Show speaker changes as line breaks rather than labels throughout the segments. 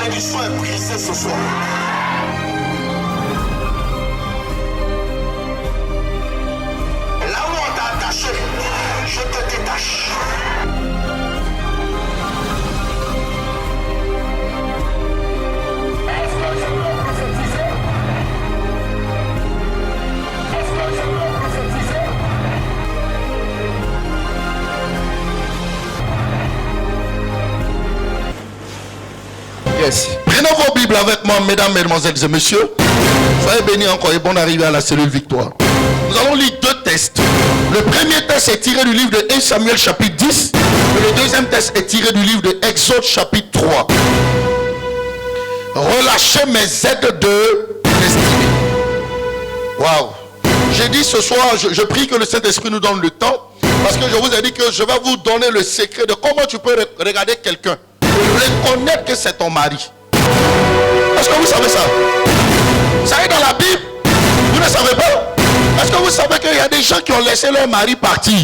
malédiction est brisée ce soir. Là où on t'a attaché, je te détache.
Yes. Prenons vos Bibles avec moi, mesdames, mesdemoiselles et messieurs. Soyez bénis encore et bonne arrivée à la cellule Victoire. Nous allons lire deux textes. Le premier texte est tiré du livre de 1 Samuel chapitre 10. Et le deuxième texte est tiré du livre de Exode chapitre 3. Relâchez mes aides de destinée. Waouh. J'ai dit ce soir, je prie que le Saint-Esprit nous donne le temps. Parce que je vous ai dit que je vais vous donner le secret de comment tu peux regarder quelqu'un. Reconnaître que c'est ton mari. Est-ce que vous savez ça? Ça est dans la Bible. Vous ne savez pas? Est-ce que vous savez qu'il y a des gens qui ont laissé leur mari partir,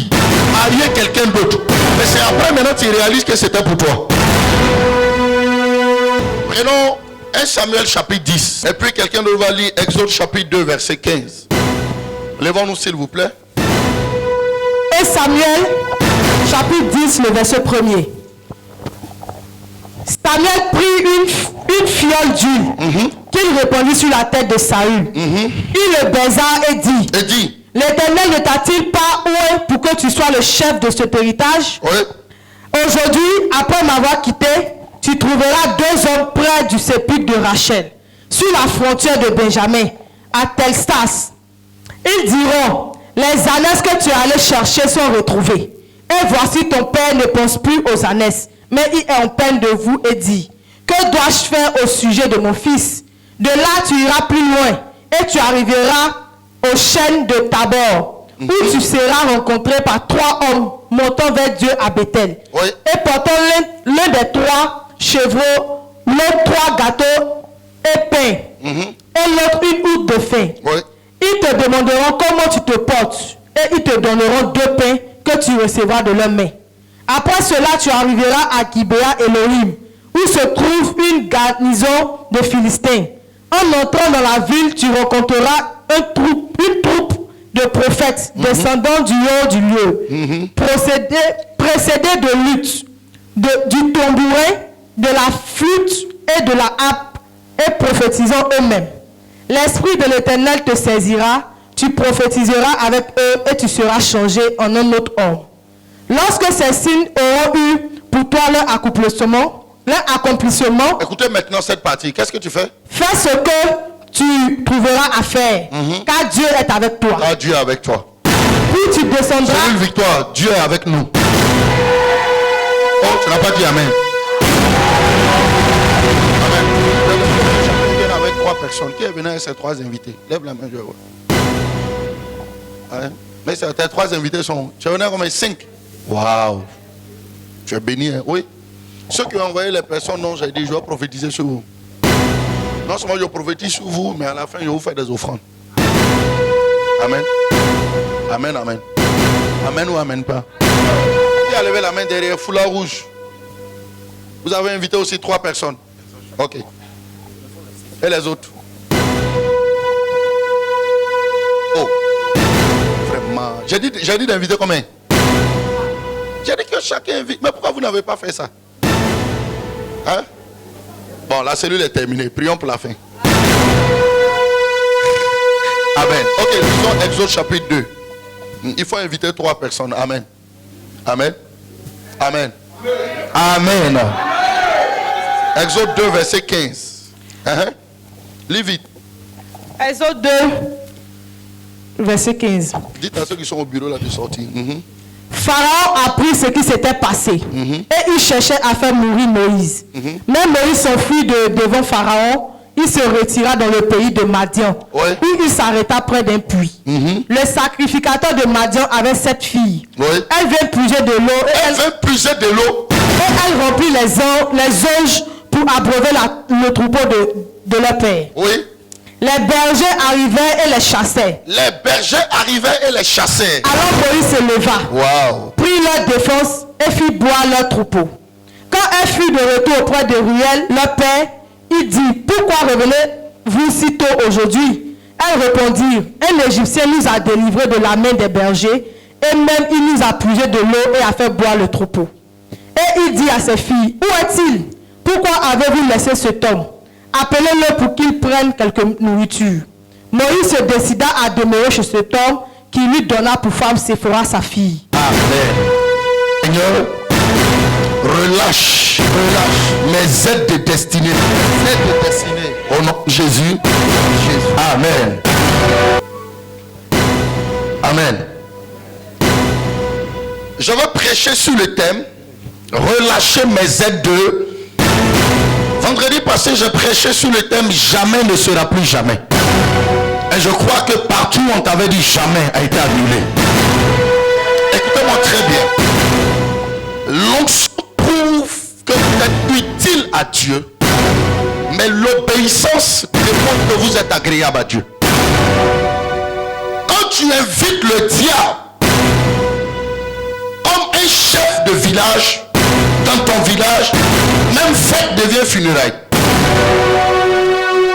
marier quelqu'un d'autre, mais c'est après maintenant qu'ils réalisent que c'était pour toi. Prenons 1 Samuel chapitre 10. Et puis quelqu'un d'autre va lire Exode chapitre 2 verset 15. Lèvons-nous s'il vous plaît.
1 Samuel chapitre 10 le verset 1er. Samuel prit une fiole d'huile qu'il répandit sur la tête de Saül. Il le baisa et dit, l'Éternel ne t'a-t-il pas oué pour que tu sois le chef de cet héritage? Aujourd'hui, après m'avoir quitté, tu trouveras deux hommes près du sépulcre de Rachel, sur la frontière de Benjamin, à Telstas. Ils diront, les ânesses que tu es allé chercher sont retrouvées. Et voici ton père ne pense plus aux ânesses, mais il est en peine de vous et dit, que dois-je faire au sujet de mon fils? De là tu iras plus loin et tu arriveras aux chênes de Tabor, où tu seras rencontré par trois hommes montant vers Dieu à Bethel, et portant l'un des trois chevreaux, l'autre trois gâteaux et pain, et l'autre une outre de faim. Ils te demanderont comment tu te portes, et ils te donneront deux pains que tu recevras de leurs mains. Après cela, tu arriveras à Gibéa Elohim, où se trouve une garnison de Philistins. En entrant dans la ville, tu rencontreras une troupe de prophètes descendant du haut du lieu, précédés de luth, du tambourin, de la flûte et de la harpe, et prophétisant eux-mêmes. L'Esprit de l'Éternel te saisira, tu prophétiseras avec eux et tu seras changé en un autre homme. Lorsque ces signes auront eu pour toi leur accomplissement,
écoutez maintenant cette partie. Qu'est-ce que tu fais?
Fais ce que tu trouveras à faire, car Dieu est avec toi.
Car Dieu est avec toi.
Puis tu descendras.
C'est une victoire. Dieu est avec nous. Oh, tu n'as pas dit Amen. Amen. Je viens avec trois personnes. Qui est venu avec ces trois invités? Lève la main, je vois. Ouais. Mais tes trois invités sont. Tu es venu comme 5. Waouh. Tu es béni, hein? Oui. Ceux qui ont envoyé les personnes, non, j'ai dit, je vais prophétiser sur vous. Non seulement je prophétise sur vous, mais à la fin, je vous fais des offrandes. Amen. Amen, amen. Amen ou amen pas. Qui a levé la main derrière foulard rouge? Vous avez invité aussi 3 personnes. Ok. Et les autres? Oh. Vraiment. J'ai dit d'inviter combien? J'ai dit que chacun invite. Mais pourquoi vous n'avez pas fait ça? Hein? Bon, la cellule est terminée. Prions pour la fin. Amen. Ok, lisons Exode chapitre 2. Il faut inviter 3 personnes. Amen. Amen. Amen. Amen. Exode 2, verset 15. Lis vite.
Exode 2, verset 15.
Dites à ceux qui sont au bureau là de sortir.
Pharaon apprit ce qui s'était passé et il cherchait à faire mourir Moïse. Mais Moïse s'enfuit devant Pharaon. Il se retira dans le pays de Madian, où il s'arrêta près d'un puits. Le sacrificateur de Madian avait 7 filles. Elle vient puiser de l'eau. Et elle remplit les auges pour abreuver le troupeau de leur père. Les bergers arrivaient et les chassaient. Alors Moïse se leva, prit leur défense et fit boire leur troupeau. Quand elle fut de retour auprès de Ruel, leur père, Il dit, pourquoi revenez-vous si tôt aujourd'hui? Elles répondirent, un Égyptien nous a délivrés de la main des bergers, et même il nous a puisé de l'eau et a fait boire le troupeau. Et il dit à ses filles, où est-il? Pourquoi avez-vous laissé cet homme? Appelez-le pour qu'il prenne quelque nourriture. Moïse se décida à demeurer chez cet homme qui lui donna pour femme Séphora sa fille.
Amen. Seigneur, relâche mes aides de destinée. Au nom de Jésus. Amen. Amen. Je vais prêcher sur le thème relâcher mes aides de. Vendredi passé, j'ai prêché sur le thème jamais ne sera plus jamais. Et je crois que partout on t'avait dit jamais a été annulé. Écoutez-moi très bien. L'onction prouve que vous êtes utile à Dieu. Mais l'obéissance démontre que vous êtes agréable à Dieu. Quand tu invites le diable comme un chef de village dans ton village, même fête devient funérailles.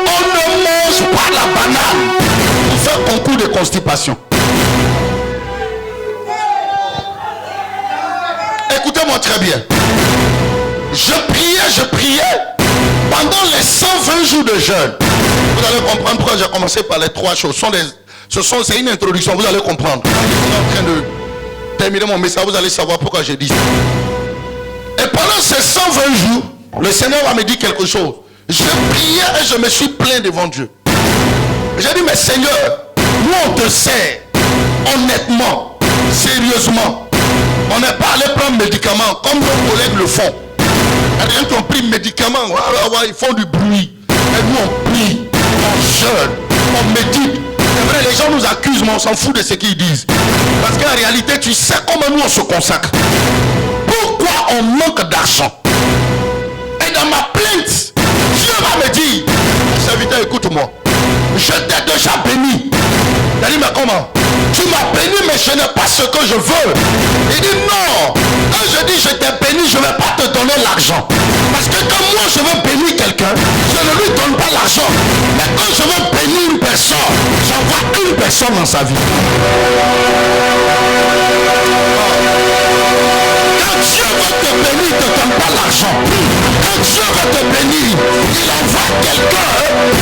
On ne mange pas la banane pour faire concours de constipation. Écoutez-moi très bien. Je priais pendant les 120 jours de jeûne. Vous allez comprendre pourquoi j'ai commencé par les 3 choses. C'est une introduction, vous allez comprendre. Je suis en train de terminer mon message, vous allez savoir pourquoi j'ai dit ça. Et pendant ces 120 jours, le Seigneur va me dire quelque chose. Je priais et je me suis plaint devant Dieu. J'ai dit, mais Seigneur, nous on te sert honnêtement, sérieusement. On n'est pas allé prendre médicaments comme nos collègues le font. Il y a des gens qui ont pris médicaments, ils font du bruit. Et nous on prie, on jeûne, on médite. C'est vrai, les gens nous accusent, mais on s'en fout de ce qu'ils disent. Parce qu'en réalité, tu sais comment nous on se consacre. Pourquoi on manque d'argent? Et dans ma plainte, Dieu va me dire, mon serviteur, écoute-moi, je t'ai déjà béni. Il a dit, mais comment? Tu m'as béni, mais je n'ai pas ce que je veux. Il dit, non. Quand je dis je t'ai béni, je ne vais pas te donner l'argent. Parce que quand moi je veux bénir quelqu'un, je ne lui donne pas l'argent. Mais quand je veux bénir une personne, j'envoie une personne dans sa vie. Quand Dieu veut te bénir, il ne te donne pas l'argent. Quand Dieu veut te bénir, il envoie quelqu'un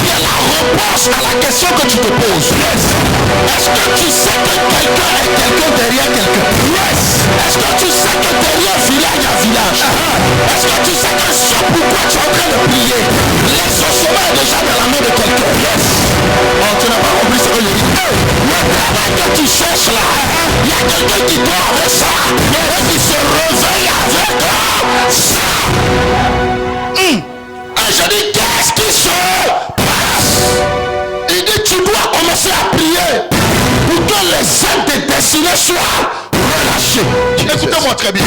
qui a la réponse à la question que tu te poses. Yes. Est-ce que tu sais que quelqu'un est quelqu'un derrière quelqu'un? Yes. Est-ce que tu sais que derrière village à village? Est-ce que tu sais que ce pourquoi tu es en train de prier, l'exaucement est déjà dans la main de quelqu'un? Yes. Oh, tu n'as pas compris ce que je dis. Le travail que tu cherches là, il y a quelqu'un qui doit avec ça et qui se réveille avec ça. Et je dis, qu'est-ce qui se passe? Il dit, tu dois commencer à prier pour que les aides de destinée soient relâchées. Écoutez-moi très bien.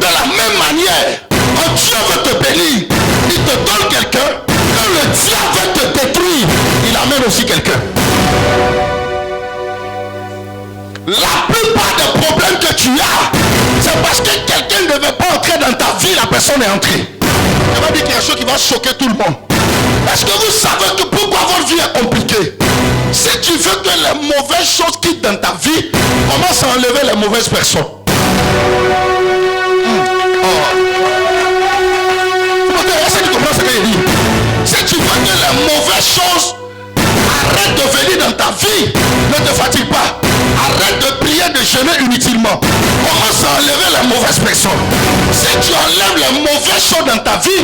De la même manière, quand Dieu veut te bénir, il te donne quelqu'un. Quand le diable veut te détruire, il amène aussi quelqu'un. La plupart des problèmes que tu as, c'est parce que quelqu'un ne devait pas entrer dans ta vie, la personne est entrée. Je vais dire quelque chose qui va choquer tout le monde. Est-ce que vous savez que pourquoi votre vie est compliquée? Si tu veux que les mauvaises choses quittent dans ta vie, commence à enlever les mauvaises personnes. Est-ce que tu comprends ce que je dis? Si tu veux que les mauvaises choses arrêtent de venir dans ta vie, ne te fatigue pas. Arrête de prier, de jeûner inutilement. Commence à enlever les mauvaises personnes. Si tu enlèves les mauvaises choses dans ta vie,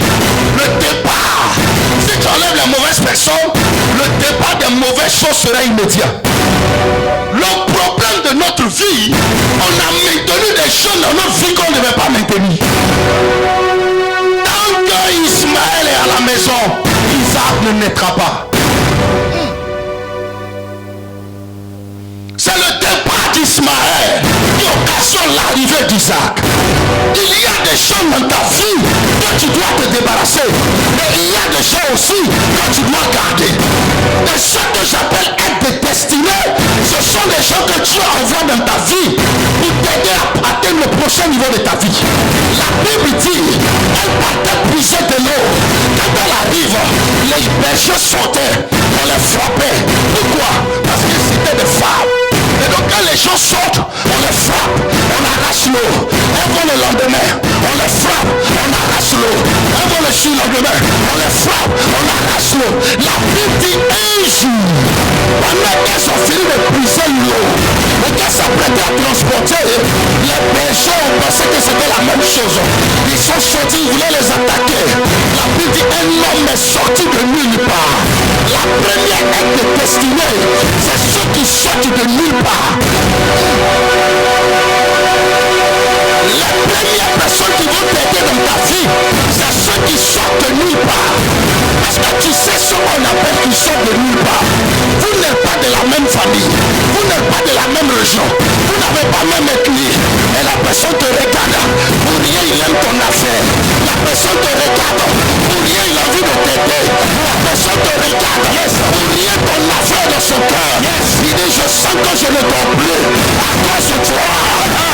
le départ, si tu enlèves les mauvaises personnes, le départ des mauvaises choses sera immédiat. Le problème de notre vie, on a maintenu des choses dans notre vie qu'on ne devait pas maintenir. Tant que Ismaël est à la maison, Isaac ne naîtra pas. C'est le départ d'Ismaël qui occasionne l'arrivée d'Isaac. Il y a des choses dans ta vie que tu dois te débarrasser. Mais il y a des choses aussi que tu dois garder. Et ce que j'appelle être destiné, ce sont des gens que Dieu envoie dans ta vie pour t'aider à atteindre le prochain niveau de ta vie. La Bible dit, elle partait puiser de l'eau. Quand
quand elle arrive, les bergers sautaient, on les frappait. Pourquoi? Parce qu'ils étaient des femmes. Et donc quand les gens sortent, on les frappe, on arrache l'eau. Elles vont le lendemain, on les frappe, on arrache l'eau. Elles vont le surlendemain, on les frappe, on arrache l'eau. La Bible dit un jour, pendant qu'elles ont fini de puiser l'eau, et qu'elles s'apprêtaient à transporter, les bergers ont pensé que c'était la même chose. Ils sont sortis, ils voulaient les attaquer. La Bible dit un homme est sorti de nulle part. La première aide destinée, c'est ceux qui sortent de nulle part. Les premières personnes qui vont t'aider dans ta vie, c'est ceux qui sortent de nulle part. Parce que tu sais ce qu'on appelle qui sortent de nulle part. Vous n'êtes pas de la même famille, vous n'êtes pas de la même région, vous n'avez pas même ethnie. Et la personne te regarde, pour rien il aime ton affaire. La personne te regarde, pour rien il a envie de t'aider. La personne te regarde, pour rien ton affaire dans son cœur. Il dit je sens que je ne dors plus à cause de toi.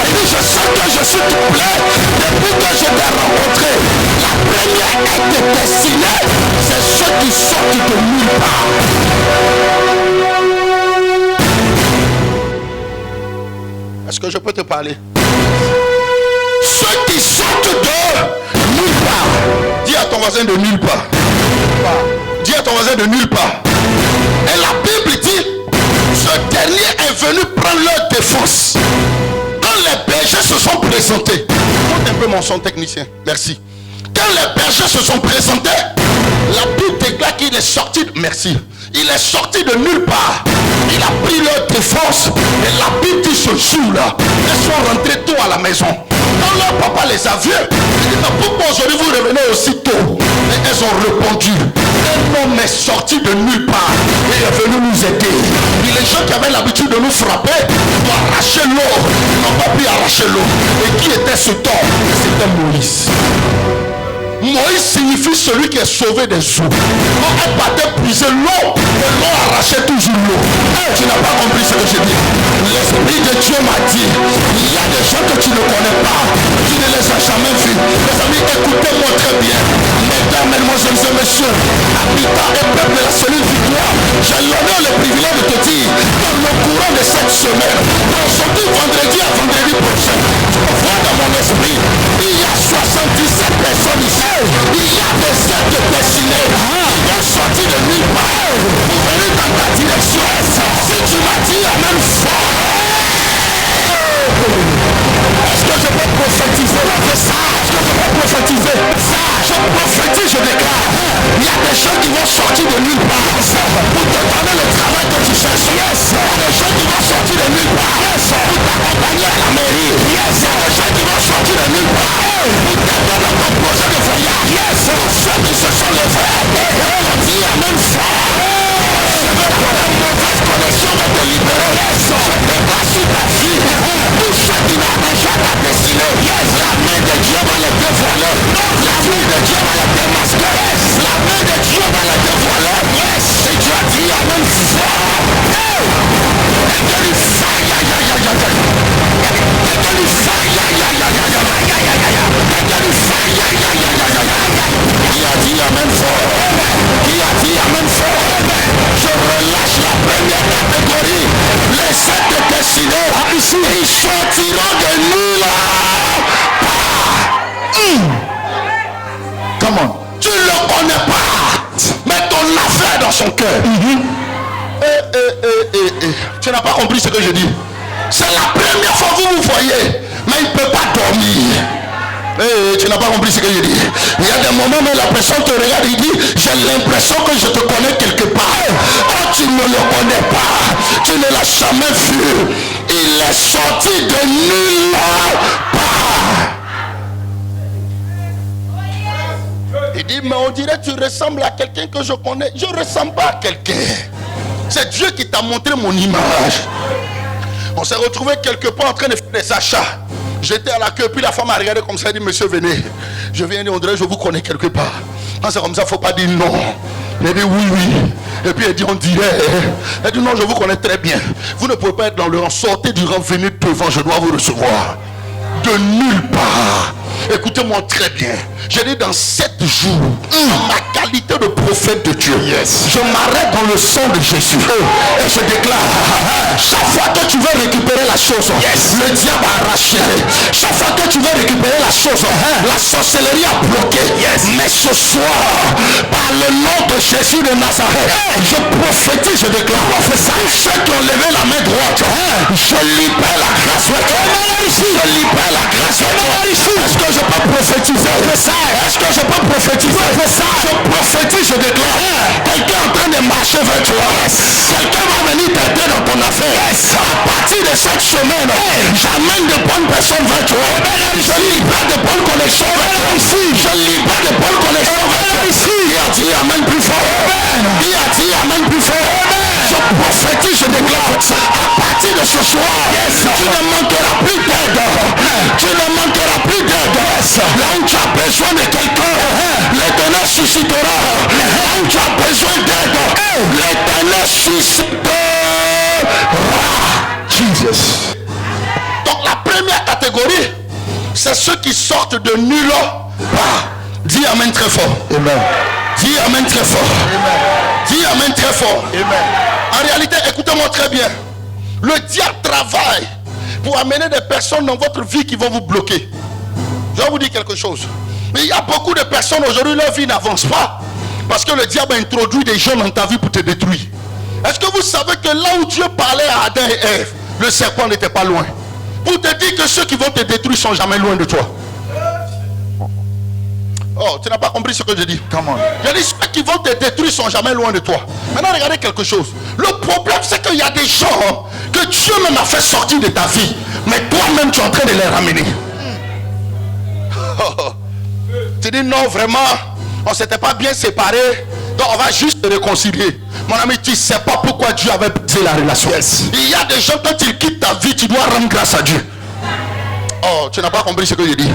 Il dit je sens que je suis troublé depuis que je t'ai rencontré. La première aide destinée, c'est ceux qui sortent de nulle part.
Est-ce que je peux te parler?
Ceux qui sortent de nulle part.
Dis à ton voisin de nulle part. Dis à ton voisin de nulle part.
Et la Bible dit, ce dernier est venu prendre leur défense. Quand les bergers se sont présentés,
Monte un peu mon son technicien. Merci.
quand les bergers se sont présentés, la Bible déclare qu'il est sorti.
Merci.
Il est sorti de nulle part. Il a pris leur défense. Et la Bible dit ce jour-là, elles sont rentrées tôt à la maison. Quand leur papa les a vus, il dit, mais pourquoi aujourd'hui vous revenez aussi tôt? Et elles ont répondu, un homme est sorti de nulle part et est venu nous aider. Et les gens qui avaient l'habitude de nous frapper, pour arracher l'eau, n'ont pas pu arracher l'eau. Et qui était ce homme? C'était Moïse. Moïse signifie celui qui est sauvé des eaux. Quand elle partait puiser l'eau, et l'eau arrachait toujours l'eau. Tu n'as pas compris ce que je dis. L'Esprit de Dieu m'a dit, il y a des gens que tu ne connais pas, tu ne les as jamais vus. Mes amis, écoutez-moi très bien. Mesdames, mesdemoiselles et messieurs, habitants et peuple de la cellule Victoire, j'ai l'honneur et le privilège de te dire, dans le courant de cette semaine, aujourd'hui vendredi à vendredi prochain, tu peux voir dans mon esprit, il y a 77 personnes ici. Il y a des aides destinées qui ont sorti de nulle part pour venir dans ta direction. Si tu m'as dit amen fort, est-ce que je peux prophétiser ça? Est-ce que je peux prophétiser ça? Je prophétise, je déclare. Il y a des gens qui vont sortir de nulle part pour te donner le travail que tu cherches. Il y a des gens qui vont sortir de nulle part pour t'accompagner à la mairie. Il y a des gens qui vont sortir de nulle part pour t'aider dans ton projet de voyage. Pour ceux qui se sont levés, on dit amen fort. Je veux que la mauvaise connexion va te libérer. Je dépasse sur ta vie. Pour ceux qui n'ont pas ta destinée, la main de Dieu va les dévoiler. La main de Dieu va les démasquer. La main de Dieu va les dévoiler. Et tu as dit amen fort. Et que lui faille. Et que lui faille. Qui a dit amen fort? Qui a dit amen fort? Je relâche la première catégorie. Les sept destinés, ils sortiront de nulle part. Come on. Tu ne le connais pas, mais ton affaire dans son cœur.
Tu n'as pas compris ce que je dis.
C'est la première fois que vous vous voyez, mais il ne peut pas dormir.
Tu n'as pas compris ce que je dis.
Il y a des moments où la personne te regarde et dit, j'ai l'impression que je te connais quelque part. Oh, tu ne le connais pas. Tu ne l'as jamais vu. Il est sorti de nulle part.
Il dit, mais on dirait que tu ressembles à quelqu'un que je connais. Je ne ressemble pas à quelqu'un. C'est Dieu qui t'a montré mon image. On s'est retrouvé quelque part en train de faire des achats. J'étais à la queue, puis la femme a regardé comme ça, elle dit, monsieur, venez. Je viens, on dirait, je vous connais quelque part. Quand c'est comme ça, il ne faut pas dire non. Elle dit oui, oui. Et puis elle dit, on dirait. Elle dit, non, je vous connais très bien. Vous ne pouvez pas être dans le rang. Sortez du rang, venez devant, je dois vous recevoir. De nulle part.
Écoutez-moi très bien. Je dis dans 7 jours, en ma qualité de prophète de Dieu, je m'arrête dans le sang de Jésus. Et je déclare, chaque fois que tu veux récupérer la chose, le diable a arraché. Chaque fois que tu veux récupérer la chose, la sorcellerie a bloqué. Mais ce soir, par le nom de Jésus de Nazareth, je prophétise, je déclare, ceux qui ont levé la main droite, je libère la grâce. Je libère la grâce. Est-ce que je peux prophétiser? Est-ce que je peux prophétiser? Je prophétise, je déclare, quelqu'un est en train de marcher vers toi. Quelqu'un va venir t'aider dans ton affaire. À partir de cette semaine, j'amène de bonnes personnes vers toi. Je libère de bonnes connexions vers toi ici. Je libère de bonnes connexions vers toi ici. Il a dit amen plus fort. Il a dit amen plus fort. Je prophétise, je déclare, à partir de ce soir, tu ne manqueras plus d'aide. Tu ne manqueras plus d'aide. Là où tu as besoin de quelqu'un, l'Éternel suscitera. Là où tu as besoin d'aide, l'Éternel suscitera. Jesus. Donc la première catégorie, c'est ceux qui sortent de nulle part. Dis amen très fort.
Amen.
Dis amen très fort.
Amen.
Dis amen très fort.
Amen.
En réalité, écoutez-moi très bien. Le diable travaille pour amener des personnes dans votre vie qui vont vous bloquer. Je vais vous dire quelque chose. Mais il y a beaucoup de personnes aujourd'hui, leur vie n'avance pas. Parce que le diable a introduit des gens dans ta vie pour te détruire. Est-ce que vous savez que là où Dieu parlait à Adam et Ève, le serpent n'était pas loin? Pour te dire que ceux qui vont te détruire sont jamais loin de toi. Oh, tu n'as pas compris ce que je dis.
Come on.
Je dis, ceux qui vont te détruire sont jamais loin de toi. Maintenant, regardez quelque chose. Le problème, c'est qu'il y a des gens que Dieu même a fait sortir de ta vie. Mais toi-même, tu es en train de les ramener. Tu dis, non, vraiment, on ne s'était pas bien séparés. Donc, on va juste se réconcilier. Mon ami, tu ne sais pas pourquoi Dieu avait brisé la relation. Il y a des gens, quand ils quittent ta vie, tu dois rendre grâce à Dieu. Oh, tu n'as pas compris ce que je dis.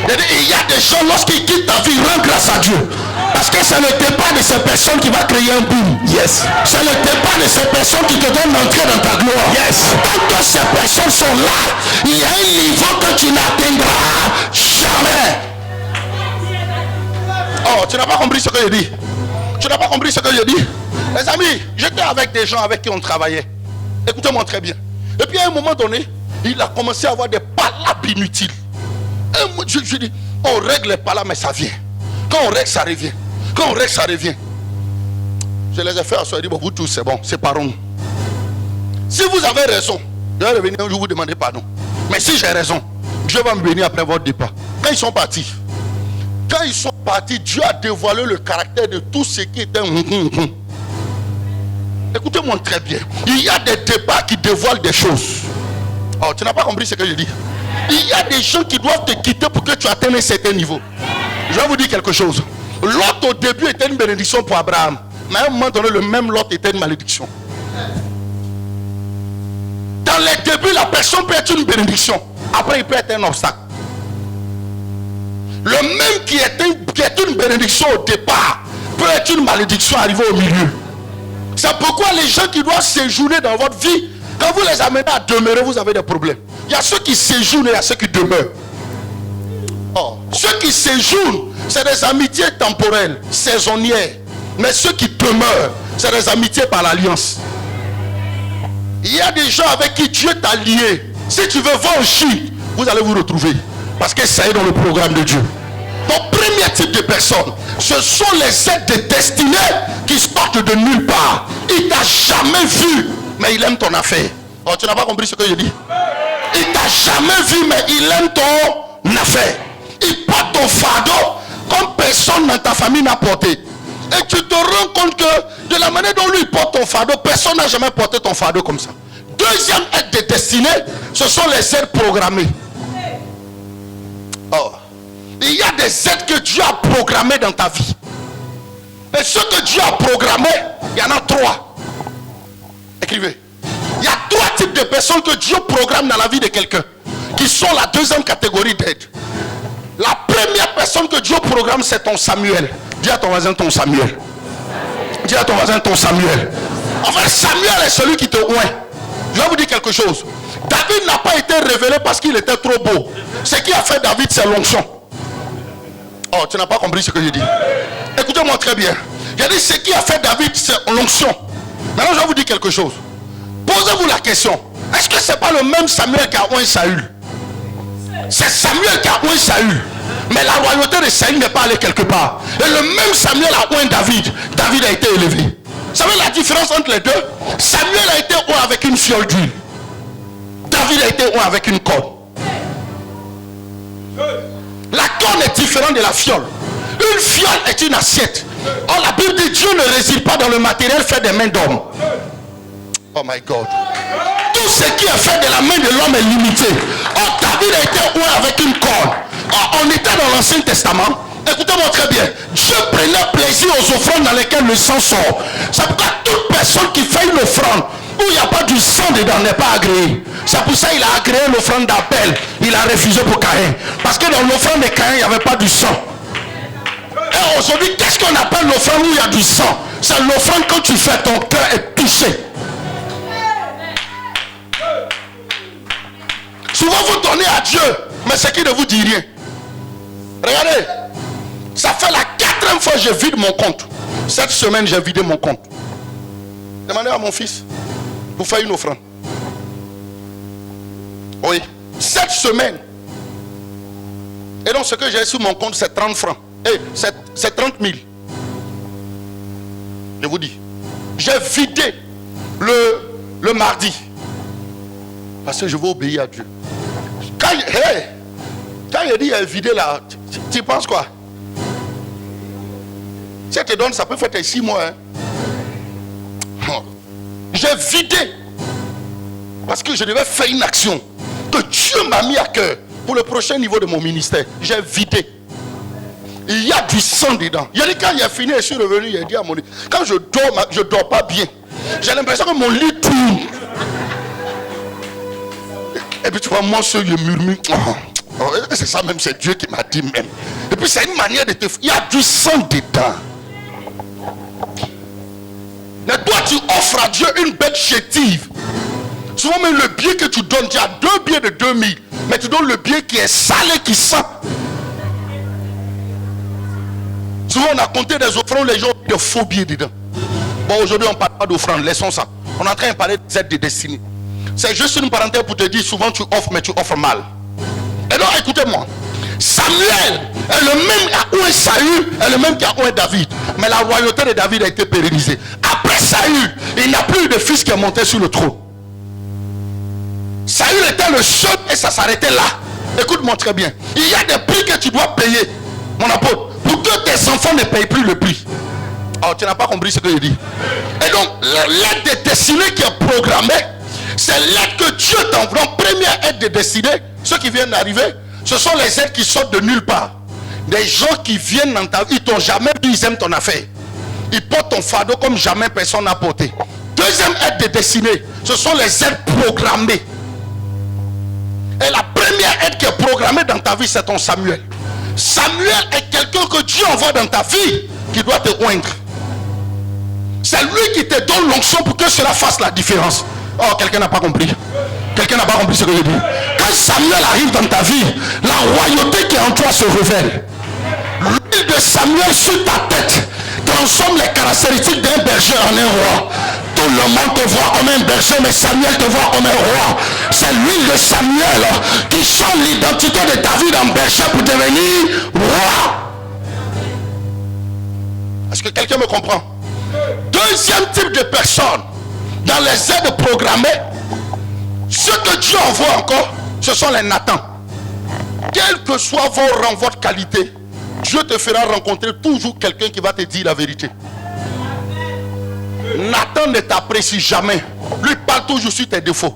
Il y a des gens, lorsqu'ils quittent ta vie, rends grâce à Dieu. Parce que c'est le départ de ces personnes qui va créer un boom. Yes. C'est le départ de ces personnes qui te donnent l'entrée dans ta gloire. Yes. Tant que ces personnes sont là, il y a un niveau que tu n'atteindras jamais. Oh, tu n'as pas compris ce que je dis. Tu n'as pas compris ce que je dis. Les amis, j'étais avec des gens avec qui on travaillait. Écoutez-moi très bien. Et puis à un moment donné, il a commencé à avoir des palabres inutiles. Et moi, je dis, on règle les palabres, mais ça vient. Quand on règle, ça revient. Quand on règle, ça revient. Je les ai fait asseoir, je dis, bon, vous tous, c'est bon, séparons-nous. Si vous avez raison, je vais revenir, je vous demander pardon. Mais si j'ai raison, Dieu va me bénir après votre départ. Quand ils sont partis, Dieu a dévoilé le caractère de tout ce qui était. Écoutez-moi très bien. Il y a des débats qui dévoilent des choses. Oh, tu n'as pas compris ce que je dis. Il y a des gens qui doivent te quitter pour que tu atteignes un certain niveau. Je vais vous dire quelque chose. Lot au début était une bénédiction pour Abraham. Mais à un moment donné, le même Lot était une malédiction. Dans les débuts, la personne peut être une bénédiction. Après, il peut être un obstacle. Le même qui est une bénédiction au départ peut être une malédiction arrivée au milieu. C'est pourquoi les gens qui doivent séjourner dans votre vie, quand vous les amenez à demeurer, vous avez des problèmes. Il y a ceux qui séjournent et il y a ceux qui demeurent. Oh, ceux qui séjournent, c'est des amitiés temporelles, saisonnières. Mais ceux qui demeurent, c'est des amitiés par l'alliance. Il y a des gens avec qui Dieu t'a lié. Si tu veux voir en Chine, vous allez vous retrouver. Parce que ça est dans le programme de Dieu. Donc, premier type de personnes, ce sont les êtres destinés qui sortent de nulle part. Il t'a jamais vu, mais il aime ton affaire. Oh, tu n'as pas compris ce que je dis? Il t'a jamais vu, mais il aime ton affaire. Il porte ton fardeau comme personne dans ta famille n'a porté. Et tu te rends compte que de la manière dont lui porte ton fardeau, personne n'a jamais porté ton fardeau comme ça. Deuxième être destiné, ce sont les êtres programmés. Oh, il y a des êtres que Dieu a programmés dans ta vie. Et ceux que Dieu a programmés, il y en a 3. Écrivez. Il y a 3 types de personnes que Dieu programme dans la vie de quelqu'un, qui sont la deuxième catégorie d'aide. La première personne que Dieu programme, c'est ton Samuel. Dis à ton voisin ton Samuel. Dis à ton voisin ton Samuel. En fait, Samuel est celui qui te oint. Je vais vous dire quelque chose. David n'a pas été révélé parce qu'il était trop beau. Ce qui a fait David, c'est l'onction.
Oh, tu n'as pas compris ce que je dis. Écoutez-moi très bien. J'ai dit ce qui a fait David, c'est l'onction. Maintenant, je vais vous dire quelque chose. Posez-vous la question. Est-ce que ce n'est pas le même Samuel qui a oint Saül? C'est Samuel qui a oint Saül. Mais la royauté de Saül n'est pas allée quelque part. Et le même Samuel a oint David. David a été élevé. Vous savez la différence entre les deux? Samuel a été oint avec une fiole d'huile. David a été oint avec une corne. La corne est différente de la fiole. Une fiole est une assiette. Or la Bible dit Dieu ne réside pas dans le matériel fait des mains d'homme. Oh my God. Tout ce qui est fait de la main de l'homme est limité. Or David a été oint avec une corne. Or, on était dans l'Ancien Testament. Écoutez-moi très bien. Dieu prenait plaisir aux offrandes dans lesquelles le sang sort. C'est pourquoi toute personne qui fait une offrande où il n'y a pas du sang dedans n'est pas agréée. C'est pour ça qu'il a agréé l'offrande d'Abel. Il a refusé pour Caïn. Parce que dans l'offrande de Caïn, il n'y avait pas du sang. Et aujourd'hui, qu'est-ce qu'on appelle l'offrande où il y a du sang? C'est l'offrande quand tu fais, ton cœur est touché. Souvent vous donnez à Dieu, mais c'est qui ne vous dit rien. Regardez, ça fait la 4e fois que je vide mon compte. Cette semaine, j'ai vidé mon compte. Demandez à mon fils pour faire une offrande. Oui, cette semaine. Et donc ce que j'ai sur mon compte, c'est 30 francs. Et c'est 30 000. Je vous dis. J'ai vidé le mardi. Parce que je veux obéir à Dieu. Quand il dit vider là, tu penses quoi? Si elle te donne, ça peut faire 6 mois. Hein? J'ai vidé. Parce que je devais faire une action que Dieu m'a mis à cœur pour le prochain niveau de mon ministère. J'ai vidé. Il y a du sang dedans. Il a dit quand il a fini, je suis revenu, il a dit à mon lit. Quand je dors pas bien. J'ai l'impression que mon lit tourne. Et puis tu vois, moi seul, je murmure. C'est ça même, c'est Dieu qui m'a dit même. Et puis c'est une manière de te... Il y a du sang dedans. Mais toi, tu offres à Dieu une bête chétive. Souvent même le billet que tu donnes, tu as 2 billets de 2000. Mais tu donnes le billet qui est salé, qui sent. Souvent on a compté des offrandes, les gens ont de faux billets dedans. Bon, aujourd'hui on ne parle pas d'offrandes, laissons ça. On est en train de parler des aides de destinée. C'est juste une parenthèse pour te dire, souvent tu offres, mais tu offres mal. Et donc écoutez-moi, Samuel est le même qui a oint Saül, est le même qui a oint David. Mais la royauté de David a été pérennisée. Après Saül, il n'y a plus de fils qui est monté sur le trône. Saül était le seul et ça s'arrêtait là. Écoute-moi très bien. Il y a des prix que tu dois payer, mon apôtre, pour que tes enfants ne payent plus le prix. Oh, tu n'as pas compris ce que je dis. Et donc, l'aide de destinée qui est programmée, c'est l'aide que Dieu t'envoie. Première aide de destinée, ceux qui viennent d'arriver, ce sont les aides qui sortent de nulle part. Des gens qui viennent dans ta vie, ils t'ont jamais dit, ils aiment ton affaire. Ils portent ton fardeau comme jamais personne n'a porté. Deuxième aide de destinée, ce sont les aides programmées. Et la première aide qui est programmée dans ta vie, c'est ton Samuel. Samuel est quelqu'un que Dieu envoie dans ta vie qui doit te oindre. C'est lui qui te donne l'onction pour que cela fasse la différence. Oh, quelqu'un n'a pas compris. Quelqu'un n'a pas compris ce que je dis. Quand Samuel arrive dans ta vie, la royauté qui est en toi se révèle. L'huile de Samuel sur ta tête transforme les caractéristiques d'un berger en un roi. Tout le monde te voit comme un berger, mais Samuel te voit comme un roi. C'est l'huile de Samuel qui change l'identité de David en berger pour devenir roi. Est-ce que quelqu'un me comprend? Deuxième type de personne, dans les aides programmées, ce que Dieu envoie encore, ce sont les Nathan. Quel que soit vos rangs, votre qualité, Dieu te fera rencontrer toujours quelqu'un qui va te dire la vérité. Nathan ne t'apprécie jamais. Lui parle toujours sur tes défauts.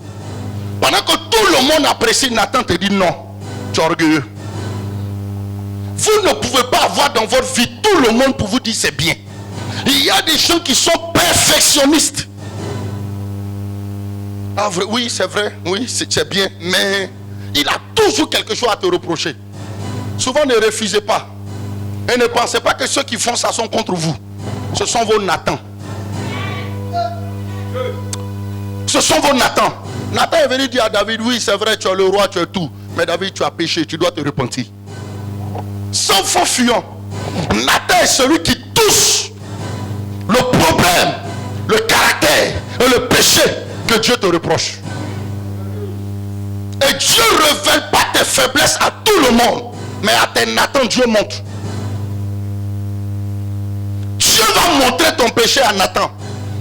Pendant que tout le monde apprécie, Nathan te dit non. Tu es orgueilleux. Vous ne pouvez pas avoir dans votre vie tout le monde pour vous dire c'est bien. Il y a des gens qui sont perfectionnistes. Ah, vrai, oui, c'est vrai, oui, c'est bien, mais il a toujours quelque chose à te reprocher. Souvent, ne refusez pas. Et ne pensez pas que ceux qui font ça sont contre vous. Ce sont vos Nathan. Ce sont vos Nathan. Nathan est venu dire à David, oui, c'est vrai, tu es le roi, tu es tout. Mais David, tu as péché, tu dois te repentir. Sans faux fuyant. Nathan est celui qui touche le problème, le caractère et le péché que Dieu te reproche. Et Dieu ne révèle pas tes faiblesses à tout le monde, mais à tes Nathan, Dieu montre. Dieu va montrer ton péché à Nathan.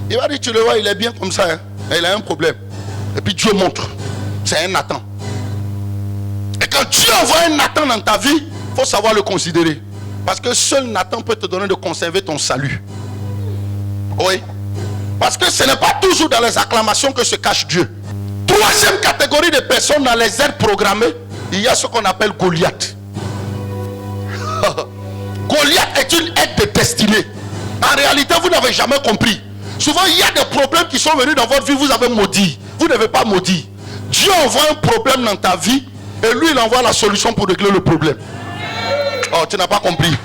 Il va dire, tu le vois, il est bien comme ça, hein? Il a un problème. Et puis Dieu montre. C'est un Nathan. Et quand Dieu envoie un Nathan dans ta vie, il faut savoir le considérer. Parce que seul Nathan peut te donner de conserver ton salut. Oui. Parce que ce n'est pas toujours dans les acclamations que se cache Dieu. Troisième catégorie de personnes dans les aides programmées, il y a ce qu'on appelle Goliath. Goliath est une aide de destinée. En réalité, vous n'avez jamais compris. Souvent, il y a des problèmes qui sont venus dans votre vie, vous avez maudit. Vous ne devez pas maudire. Dieu envoie un problème dans ta vie et lui, il envoie la solution pour régler le problème. Oh, tu n'as pas compris.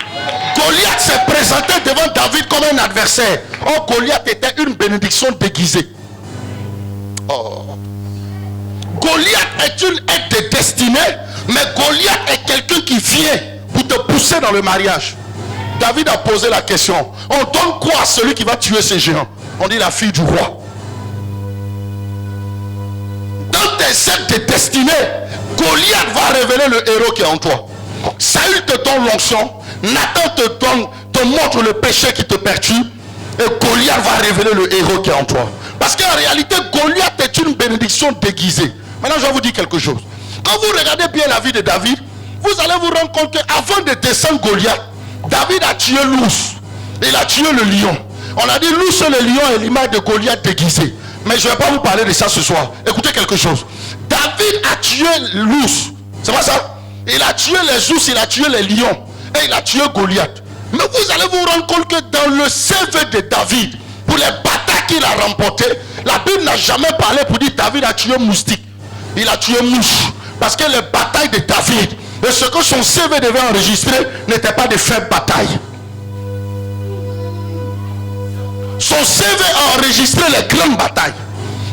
Goliath s'est présenté devant David comme un adversaire. Oh, Goliath était une bénédiction déguisée. Oh. Goliath est une aide de destinée, mais Goliath est quelqu'un qui vient pour te pousser dans le mariage. David a posé la question. On donne quoi à celui qui va tuer ces géants? On dit la fille du roi. Dans tes aides de destinée, Goliath va révéler le héros qui est en toi. Saül te donne l'onction, Nathan te montre le péché qui te perturbe, et Goliath va révéler le héros qui est en toi. Parce qu'en réalité, Goliath est une bénédiction déguisée. Maintenant, je vais vous dire quelque chose. Quand vous regardez bien la vie de David, vous allez vous rendre compte qu'avant de descendre Goliath, David a tué l'ours. Il a tué le lion. On a dit l'ours et le lion est l'image de Goliath déguisé. Mais je ne vais pas vous parler de ça ce soir. Écoutez quelque chose. David a tué l'ours. C'est pas ça? Il a tué les ours, il a tué les lions. Et il a tué Goliath. Mais vous allez vous rendre compte que dans le CV de David, pour les batailles qu'il a remportées, la Bible n'a jamais parlé pour dire David a tué moustique. Il a tué mouche. Parce que les batailles de David et ce que son CV devait enregistrer n'était pas de faibles batailles. Son CV a enregistré les grandes batailles.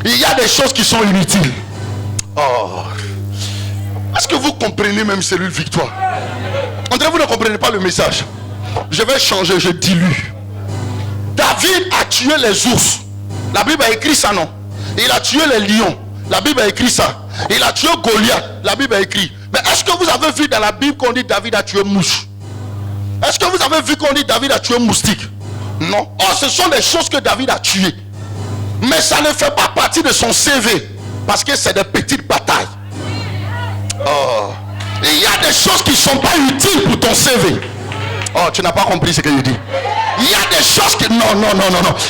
Il y a des choses qui sont inutiles. Oh. Est-ce que vous comprenez même cellule victoire? On dirait que vous ne comprenez pas le message. Je vais changer, je dilue. David a tué les ours. La Bible a écrit ça, non? Il a tué les lions. La Bible a écrit ça. Il a tué Goliath. La Bible a écrit. Mais est-ce que vous avez vu dans la Bible qu'on dit David a tué mouche? Est-ce que vous avez vu qu'on dit David a tué moustique? Non. Oh, ce sont des choses que David a tuées. Mais ça ne fait pas partie de son CV. Parce que c'est des petites batailles. Oh. Il y a des choses qui ne sont pas utiles pour ton CV. Oh, tu n'as pas compris ce que je dis. Il y a des choses qui... Non.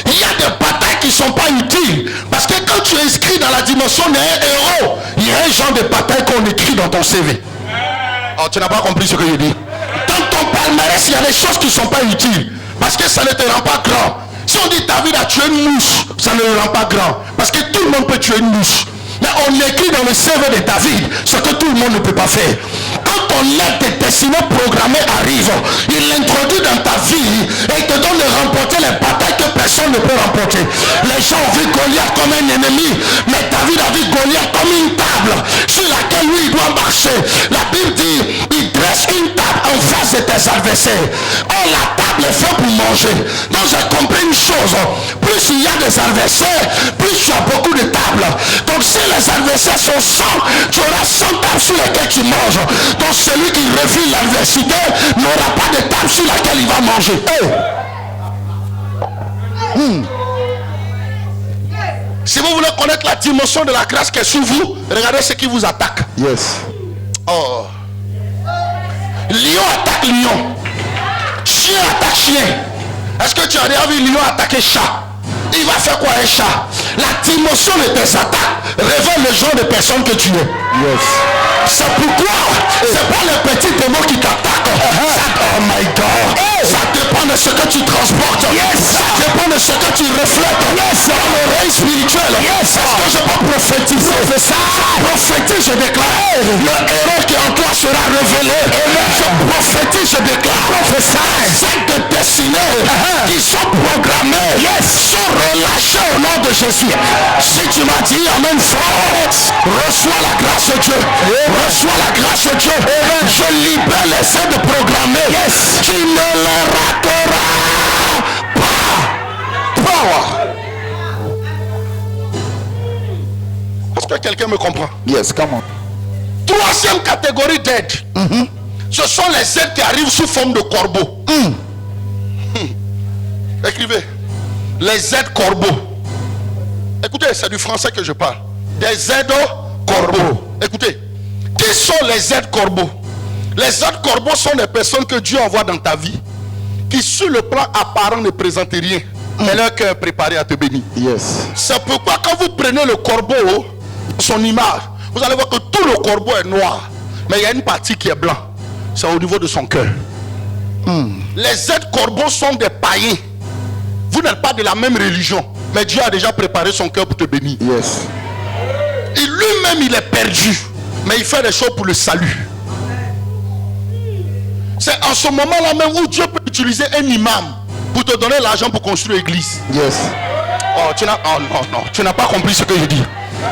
Il y a des batailles qui ne sont pas utiles. Parce que quand tu es inscrit dans la dimension d'un héros, il y a un genre de bataille qu'on écrit dans ton CV. Oh, tu n'as pas compris ce que je dis. Dans ton palmarès, il y a des choses qui ne sont pas utiles. Parce que ça ne te rend pas grand. Si on dit David a tué une mouche, ça ne le rend pas grand. Parce que tout le monde peut tuer une mouche. Mais on écrit dans le CV de David ce que tout le monde ne peut pas faire. Quand ton aide de destinée programmée arrive, il l'introduit dans ta vie et il te donne de remporter les batailles que personne ne peut remporter. Les gens ont vu Goliath comme un ennemi, mais David a vu Goliath comme une table sur laquelle lui il doit marcher. La Bible dit, il dresse une table en face de tes adversaires. Or la table est faite pour manger. Donc j'ai compris une chose, plus il y a des adversaires, plus tu as beaucoup de tables. Donc si les adversaires sont 100, tu auras 100 tables sur lesquelles tu manges. Donc celui qui refuse l'adversité n'aura pas de table sur laquelle il va manger. Si vous voulez connaître la dimension de la grâce qui est sur vous, regardez ce qui vous attaque.
Yes.
Oh. Lion attaque lion. Chien attaque chien. Est-ce que tu as déjà vu lion attaquer chat? Il va faire quoi un chat? La dimension de tes attaques révèle le genre de personne que tu es.
Yes.
C'est pourquoi c'est pas les petits démons qui t'attaquent. Oh my God. Ça dépend de ce que tu transportes. Ça dépend de ce que tu reflètes. Dans l'oreille spirituelle. Est-ce que je peux prophétiser? Prophétise, je déclare. Le héros qui en toi sera révélé. Je prophétise, je déclare. Celles de destinée qui sont programmées sont relâchées au nom de Jésus. Si tu m'as dit amen fort, reçois la grâce de Dieu. Reçois la grâce de Dieu. Je libère les aides programmées
Yes. Tu ne les rateras pas. Power. Est-ce que quelqu'un me comprend?
Yes, come on.
Troisième catégorie d'aide. Ce sont les aides qui arrivent sous forme de corbeaux. Écrivez. Les aides corbeaux. Écoutez, c'est du français que je parle. Des aides corbeaux. Écoutez. Quels sont les aides corbeaux? Les aides corbeaux sont des personnes que Dieu envoie dans ta vie, qui sur le plan apparent ne présentent rien, mais leur cœur est préparé à te bénir.
Yes.
C'est pourquoi quand vous prenez le corbeau, son image, vous allez voir que tout le corbeau est noir, mais il y a une partie qui est blanc. C'est au niveau de son cœur. Les aides corbeaux sont des païens. Vous n'êtes pas de la même religion, mais Dieu a déjà préparé son cœur pour te bénir.
Yes.
Et lui-même il est perdu, mais il fait des choses pour le salut. C'est en ce moment-là même où Dieu peut utiliser un imam pour te donner l'argent pour construire l'église.
Yes.
Oh, tu n'as pas compris ce que je dis.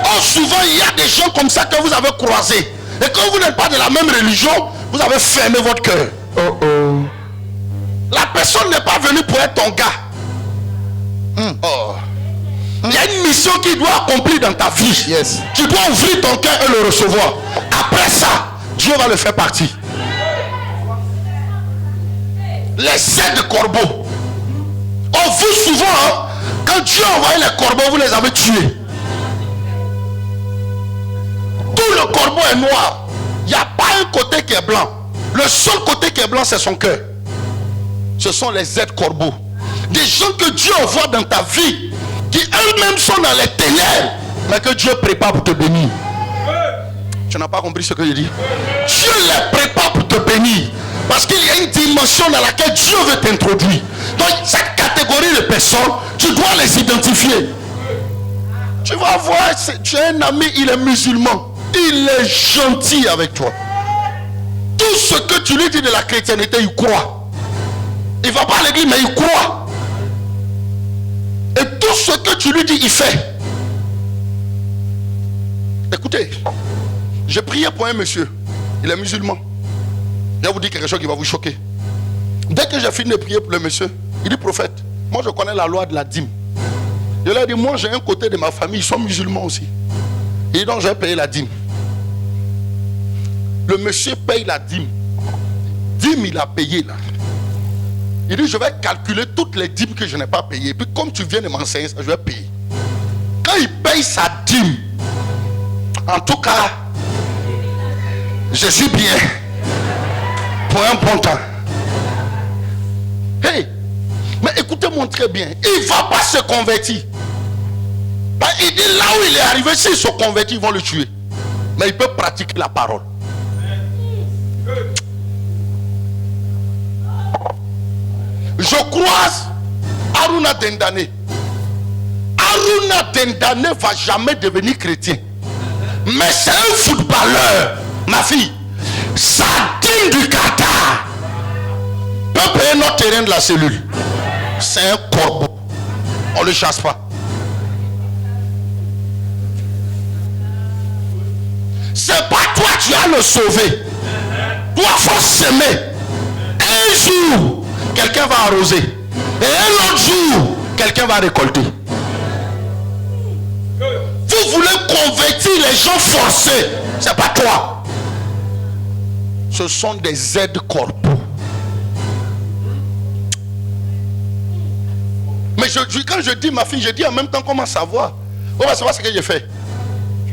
Oh, souvent il y a des gens comme ça que vous avez croisés. Et quand vous n'êtes pas de la même religion, vous avez fermé votre cœur. La personne n'est pas venue pour être ton gars. Oh. Il y a une mission qui doit accomplir dans ta vie.
Yes.
Tu dois ouvrir ton cœur et le recevoir. Après ça, Dieu va le faire partie. Les aides corbeaux. On vous souvent, hein, quand Dieu a envoyé les corbeaux, vous les avez tués. Tout le corbeau est noir. Il n'y a pas un côté qui est blanc. Le seul côté qui est blanc, c'est son cœur. Ce sont les aides corbeaux. Des gens que Dieu envoie dans ta vie, qui eux-mêmes sont dans les ténèbres, mais que Dieu prépare pour te bénir. Tu n'as pas compris ce que je dis? Dieu les prépare pour te bénir. Parce qu'il y a une dimension dans laquelle Dieu veut t'introduire. Donc cette catégorie de personnes, tu dois les identifier. Tu vas voir, tu as un ami, il est musulman. Il est gentil avec toi. Tout ce que tu lui dis de la chrétienté, il croit. Il ne va pas à l'église, mais il croit. Et tout ce que tu lui dis, il fait. Écoutez, j'ai prié pour un monsieur. Il est musulman. Je vais vous dire quelque chose qui va vous choquer. Dès que j'ai fini de prier pour le monsieur, il dit: prophète, moi je connais la loi de la dîme. Je lui ai dit: moi j'ai un côté de ma famille, ils sont musulmans aussi. Il dit: donc je vais payer la dîme. Le monsieur paye la dîme. Dîme, il a payé là. Il dit: je vais calculer toutes les dîmes que je n'ai pas payées. Puis comme tu viens de m'enseigner ça, je vais payer. Quand il paye sa dîme, en tout cas, je suis bien pour un bon temps. Hey, mais écoutez-moi très bien. Il ne va pas se convertir. Il dit là où il est arrivé, s'il se convertit, ils vont le tuer. Mais il peut pratiquer la parole. Je croise Aruna Dendane. Aruna Dendane ne va jamais devenir chrétien. Mais c'est un footballeur, ma fille. Sa dîme du Qatar peut payer notre terrain de la cellule. C'est un corbeau. On ne le chasse pas. C'est pas toi qui vas le sauver. Toi, il faut s'aimer. Un jour, quelqu'un va arroser. Et un autre jour, quelqu'un va récolter. Vous voulez convertir les gens forcés. C'est pas toi. Ce sont des aides corbeaux. Mais quand je dis ma fille, je dis en même temps comment savoir. On va savoir ce que j'ai fait.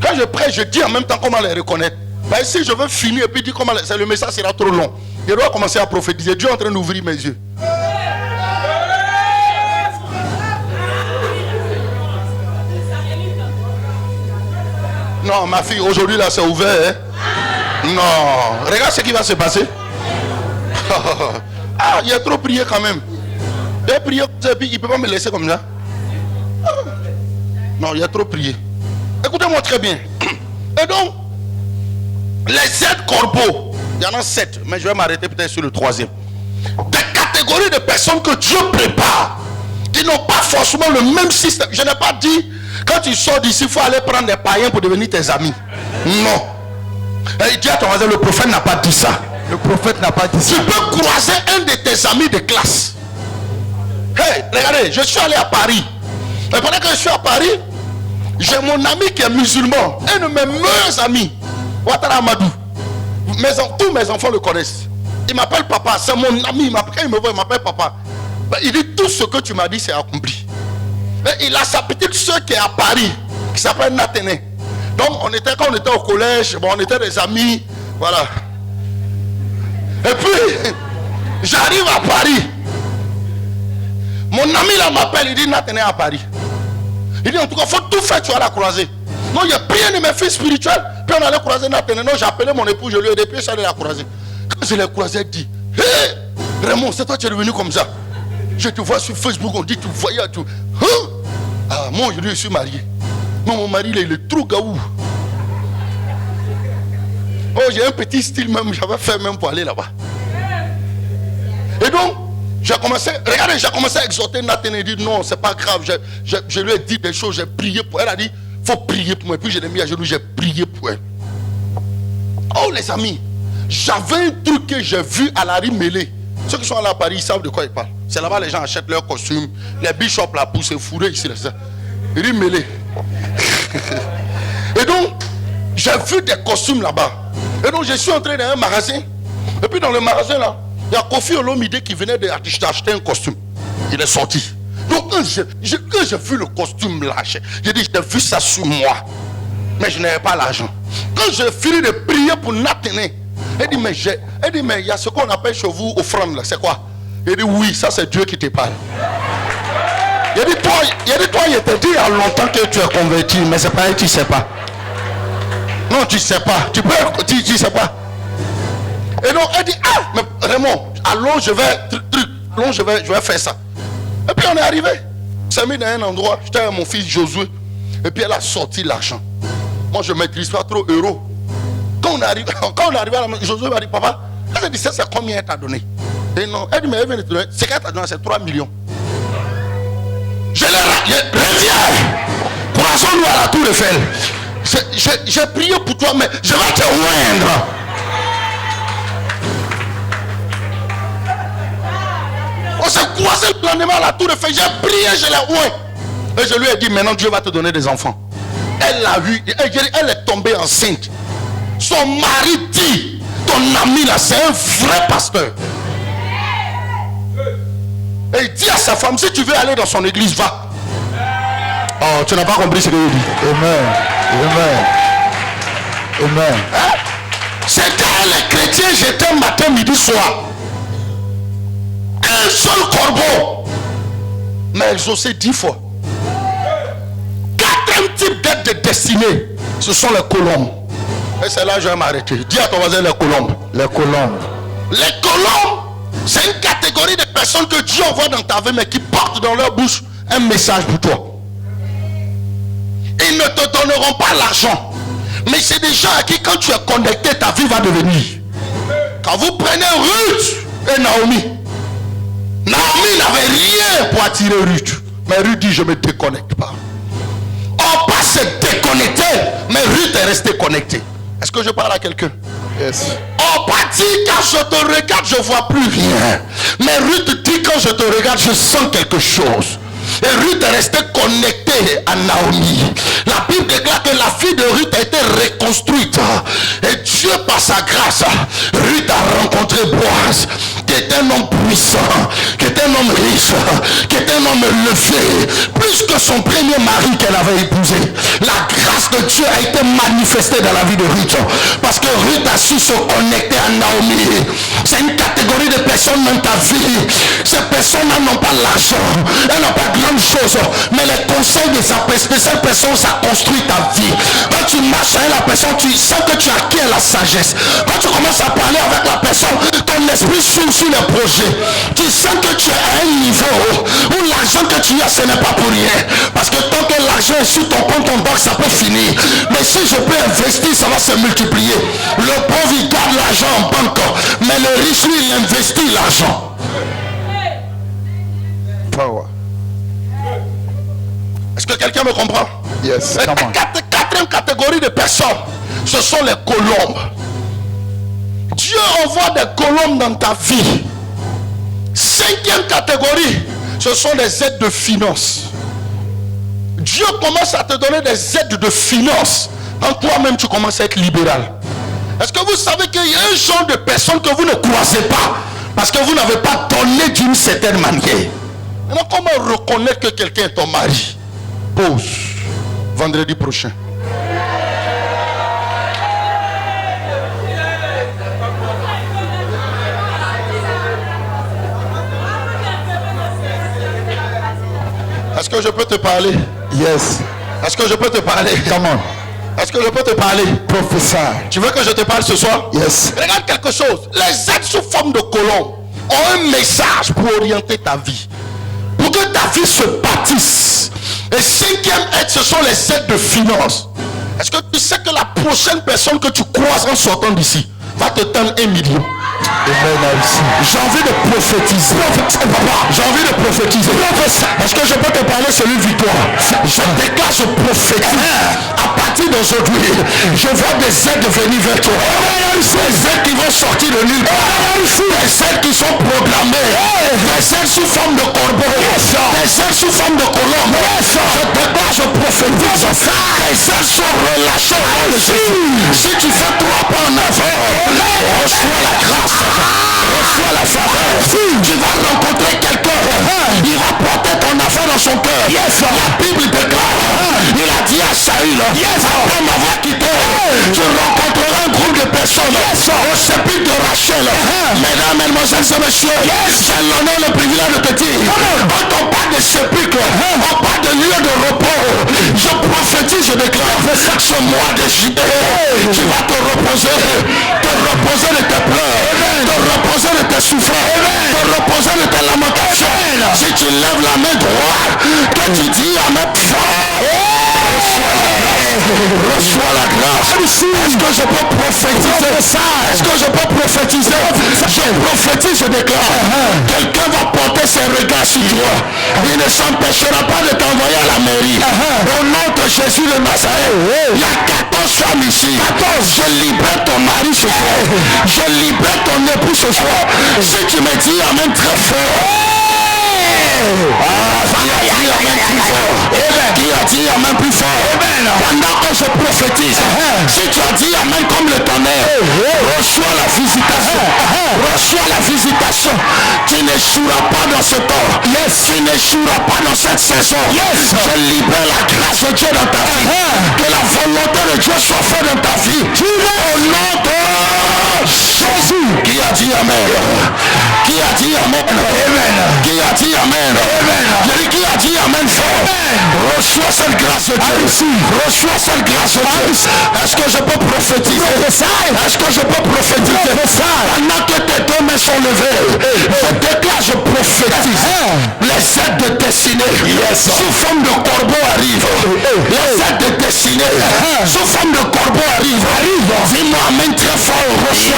Quand je prêche, je dis en même temps comment les reconnaître. Mais si je veux finir et puis dire comment le message sera trop long, je dois commencer à prophétiser. Dieu est en train d'ouvrir mes yeux. Non, ma fille, aujourd'hui là c'est ouvert. Hein? Non, regarde ce qui va se passer. Ah, il a trop prié quand même. Il a prié et puis il ne peut pas me laisser comme ça. Non, il a trop prié. Écoutez-moi très bien. Et donc, les aides corbeaux, il y en a 7, mais je vais m'arrêter peut-être sur le 3e. Des catégories de personnes que Dieu prépare, qui n'ont pas forcément le même système. Je n'ai pas dit, quand tu sors d'ici, il faut aller prendre des païens pour devenir tes amis. Non. Et il dit à ton voisin, le prophète n'a pas dit ça.
Le prophète n'a pas dit ça.
Tu peux croiser un de tes amis de classe. Hey, regardez, je suis allé à Paris. Et pendant que je suis à Paris, j'ai mon ami qui est musulman. Un de mes meilleurs amis. Ouattara Amadou. Tous mes enfants le connaissent. Il m'appelle papa. C'est mon ami. Quand il me voit, il m'appelle papa. Il dit tout ce que tu m'as dit, c'est accompli. Mais il a sa petite soeur qui est à Paris, qui s'appelle Nathané. Donc quand on était au collège, bon, on était des amis. Voilà. Et puis, j'arrive à Paris. Mon ami là m'appelle, il dit Nathané à Paris. Il dit en tout cas, il faut tout faire, tu vas la croiser. Non, il y a rien de mes fils spirituels. Puis on allait croiser Nathané. Non, j'ai appelé mon époux, je lui ai dit, puis je suis allé la croiser. Quand je l'ai croisé, elle dit, hé, Raymond, c'est toi qui es devenu comme ça. Je te vois sur Facebook, on dit tu voyais tout. Hein? Ah, moi aujourd'hui je suis marié. Non, mon mari là, il est trop gaou. Oh, j'ai un petit style même, j'avais fait même pour aller là-bas. Et donc, j'ai commencé à exhorter Nathan et dire non, c'est pas grave. Je lui ai dit des choses, j'ai prié pour elle. Elle a dit, faut prier pour moi. Et puis je l'ai mis à genoux, j'ai prié pour elle. Oh les amis, j'avais un truc que j'ai vu à la rue Mêlée. Ceux qui sont allés à Paris, ils savent de quoi ils parlent. C'est là-bas les gens achètent leurs costumes. Les bishops là poussent fourrés ici. Rue Mêlée. Et donc, j'ai vu des costumes là-bas. Et donc, je suis entré dans un magasin. Et puis dans le magasin là, il y a Kofi Olomide qui venait d'acheter un costume. Il est sorti. Donc quand j'ai vu le costume là, j'ai dit, j'ai vu ça sur moi. Mais je n'avais pas l'argent. Quand j'ai fini de prier pour Nathané, elle dit, mais il y a ce qu'on appelle chez vous offrande là, c'est quoi? Il dit, oui, ça c'est Dieu qui te parle. Il dit, toi, il te dit il y a longtemps que tu es converti, mais c'est pas, tu ne sais pas. Non, tu ne sais pas. Tu sais pas. Et donc, elle dit, ah, mais Raymond, allons, je vais faire ça. Et puis on est arrivé. On s'est mis dans un endroit, j'étais avec mon fils Josué. Et puis elle a sorti l'argent. Moi, je ne maîtrise pas trop euros. Quand on est arrivé à la maison, Josué m'a dit, papa, elle a dit, c'est combien elle t'a donné? Et non, elle dit, mais elle vient de te donner. C'est qu'elle t'a donné, c'est 3 millions. Je reviens. Croisons-nous à la tour Eiffel. J'ai prié pour toi, mais je vais te oindre. On s'est croisé le lendemain à la tour Eiffel. J'ai prié, je l'ai oint. Et je lui ai dit, maintenant Dieu va te donner des enfants. Elle l'a vu, elle est tombée enceinte. Son mari dit, ton ami là, c'est un vrai pasteur. Et il dit à sa femme, si tu veux aller dans son église, va. Oh, tu n'as pas compris ce que je dis.
Amen.
Hein? C'est quand les chrétiens j'étais matin, midi, soir. Un seul corbeau. Mais exaucé 10 fois. 4 types d'êtres de destinée. Ce sont les colombes. Et c'est là que je vais m'arrêter. Dis à ton voisin les colombes.
Les colombes.
Les colombes, c'est une catégorie de personnes que Dieu envoie dans ta vie, mais qui portent dans leur bouche un message pour toi. Ils ne te donneront pas l'argent. Mais c'est des gens à qui, quand tu es connecté, ta vie va devenir. Quand vous prenez Ruth et Naomi n'avait rien pour attirer Ruth. Mais Ruth dit, je ne me déconnecte pas. Orpa s'est déconnecté, mais Ruth est restée connectée. Est-ce que je parle à quelqu'un?
Yes.
Orpa dit, quand je te regarde, je ne vois plus rien. Mais Ruth dit, quand je te regarde, je sens quelque chose. Et Ruth est restée connectée à Naomi. La Bible déclare que la fille de Ruth a été reconstruite. Et Dieu, par sa grâce, Ruth a rencontré Boaz, qui est un homme puissant, qui est un homme riche, qui est un homme élevé, plus que son premier mari qu'elle avait épousé. La grâce de Dieu a été manifestée dans la vie de Ruth. Parce que Ruth a su se connecter à Naomi. C'est une catégorie de personnes dans ta vie. Ces personnes n'ont pas l'argent, elles n'ont pas grande chose, mais les conseils de cette personne, ça construit ta vie. Quand tu marches avec la personne, tu sens que tu acquiers la sagesse. Quand tu commences à parler avec la personne, ton esprit s'ouvre sur les projets. Tu sens que tu es à un niveau où l'argent que tu as, ce n'est pas pour rien. Parce que tant que l'argent est sur ton compte en banque, ça peut finir. Mais si je peux investir, ça va se multiplier. Le pauvre, il garde l'argent en banque, mais le riche, lui, il investit l'argent.
Power.
Est-ce que quelqu'un me comprend?
Yes.
La quatrième catégorie de personnes, ce sont les colombes.
Dieu envoie des colombes dans ta vie. 5e catégorie, ce sont les aides de finance. Dieu commence à te donner des aides de finance. En toi-même, tu commences à être libéral. Est-ce que vous savez qu'il y a un genre de personnes que vous ne croisez pas parce que vous n'avez pas donné d'une certaine manière? Maintenant, comment reconnaître que quelqu'un est ton mari? Pause. Vendredi prochain. Est-ce que je peux te parler?
Yes.
Est-ce que je peux te parler?
Come on.
Est-ce que je peux te parler?
Professeur.
Tu veux que je te parle ce soir?
Yes.
Regarde quelque chose. Les aides sous forme de colombe ont un message pour orienter ta vie. Pour que ta vie se bâtisse. Et 5e aide, ce sont les aides de finance. Est-ce que tu sais que la prochaine personne que tu croises en sortant d'ici va te tendre 1 million? J'ai envie de prophétiser. J'ai envie de prophétiser. Est-ce que je peux te parler celui de victoire? Je déclare, je prophétise. À partir d'aujourd'hui, je vois des aides venir vers toi. Des aides qui vont sortir de nulle part. Des aides qui sont programmées. Des aides sous forme de corbeau. Des aides sous forme de colombe. Je déclare, je prophétise. Des aides sont relâchées. Si tu fais 3 pas en avant, reçois la grâce. Reçois la faveur. Tu vas rencontrer quelqu'un. Il va porter ton affaire dans son cœur. La Bible déclare. Il a dit à Saül, après m'avoir quitté, je rencontrerai un groupe de personnes au sépulcre de Rachel. Mesdames, mesdemoiselles et messieurs, j'ai l'honneur et le privilège de te dire, quand on parle de sépulcre, on parle de lieu de repos. Je prophétise, je déclare, ce mois de juillet, tu vas te reposer de tes pleurs, te reposer de tes souffrances, te reposer de tes lamentations. Si tu lèves la main droite, que tu dis à mes reçois la grâce. Est-ce que je peux prophétiser? Est-ce que je peux prophétiser? Je prophétise, je déclare. Quelqu'un va porter ses regards sur toi. Il ne s'empêchera pas de t'envoyer à la mairie. Au nom de Jésus de Nazareth, il y a 14 femmes ici. Je libère ton mari ce soir. Je libère ton époux ce soir. Si tu me dis amen très fort. Qui a dit amen plus fort? Pendant que je prophétise, si tu as dit amen comme le tonnerre, reçois la visitation. Reçois la visitation. Tu n'échoueras pas dans ce corps. Tu n'échoueras pas dans cette saison. Je libère la grâce de Dieu dans ta vie. Que la volonté de Dieu soit faite dans ta vie. Au nom de Jésus. Qui a dit amen? Qui a dit amen? Qui a dit amen? Je dis qui a dit amen fort. Reçois cette grâce de Dieu. Reçois cette grâce de Dieu. Est-ce que je peux prophétiser? Est-ce que je peux prophétiser? Pendant que tes 2 mains sont levées, je déclare, je prophétise. Les aides de destinée sous forme de corbeau arrivent. Les aides de destinée sous forme de corbeau arrivent. Dis-moi amen très fort. Reçois.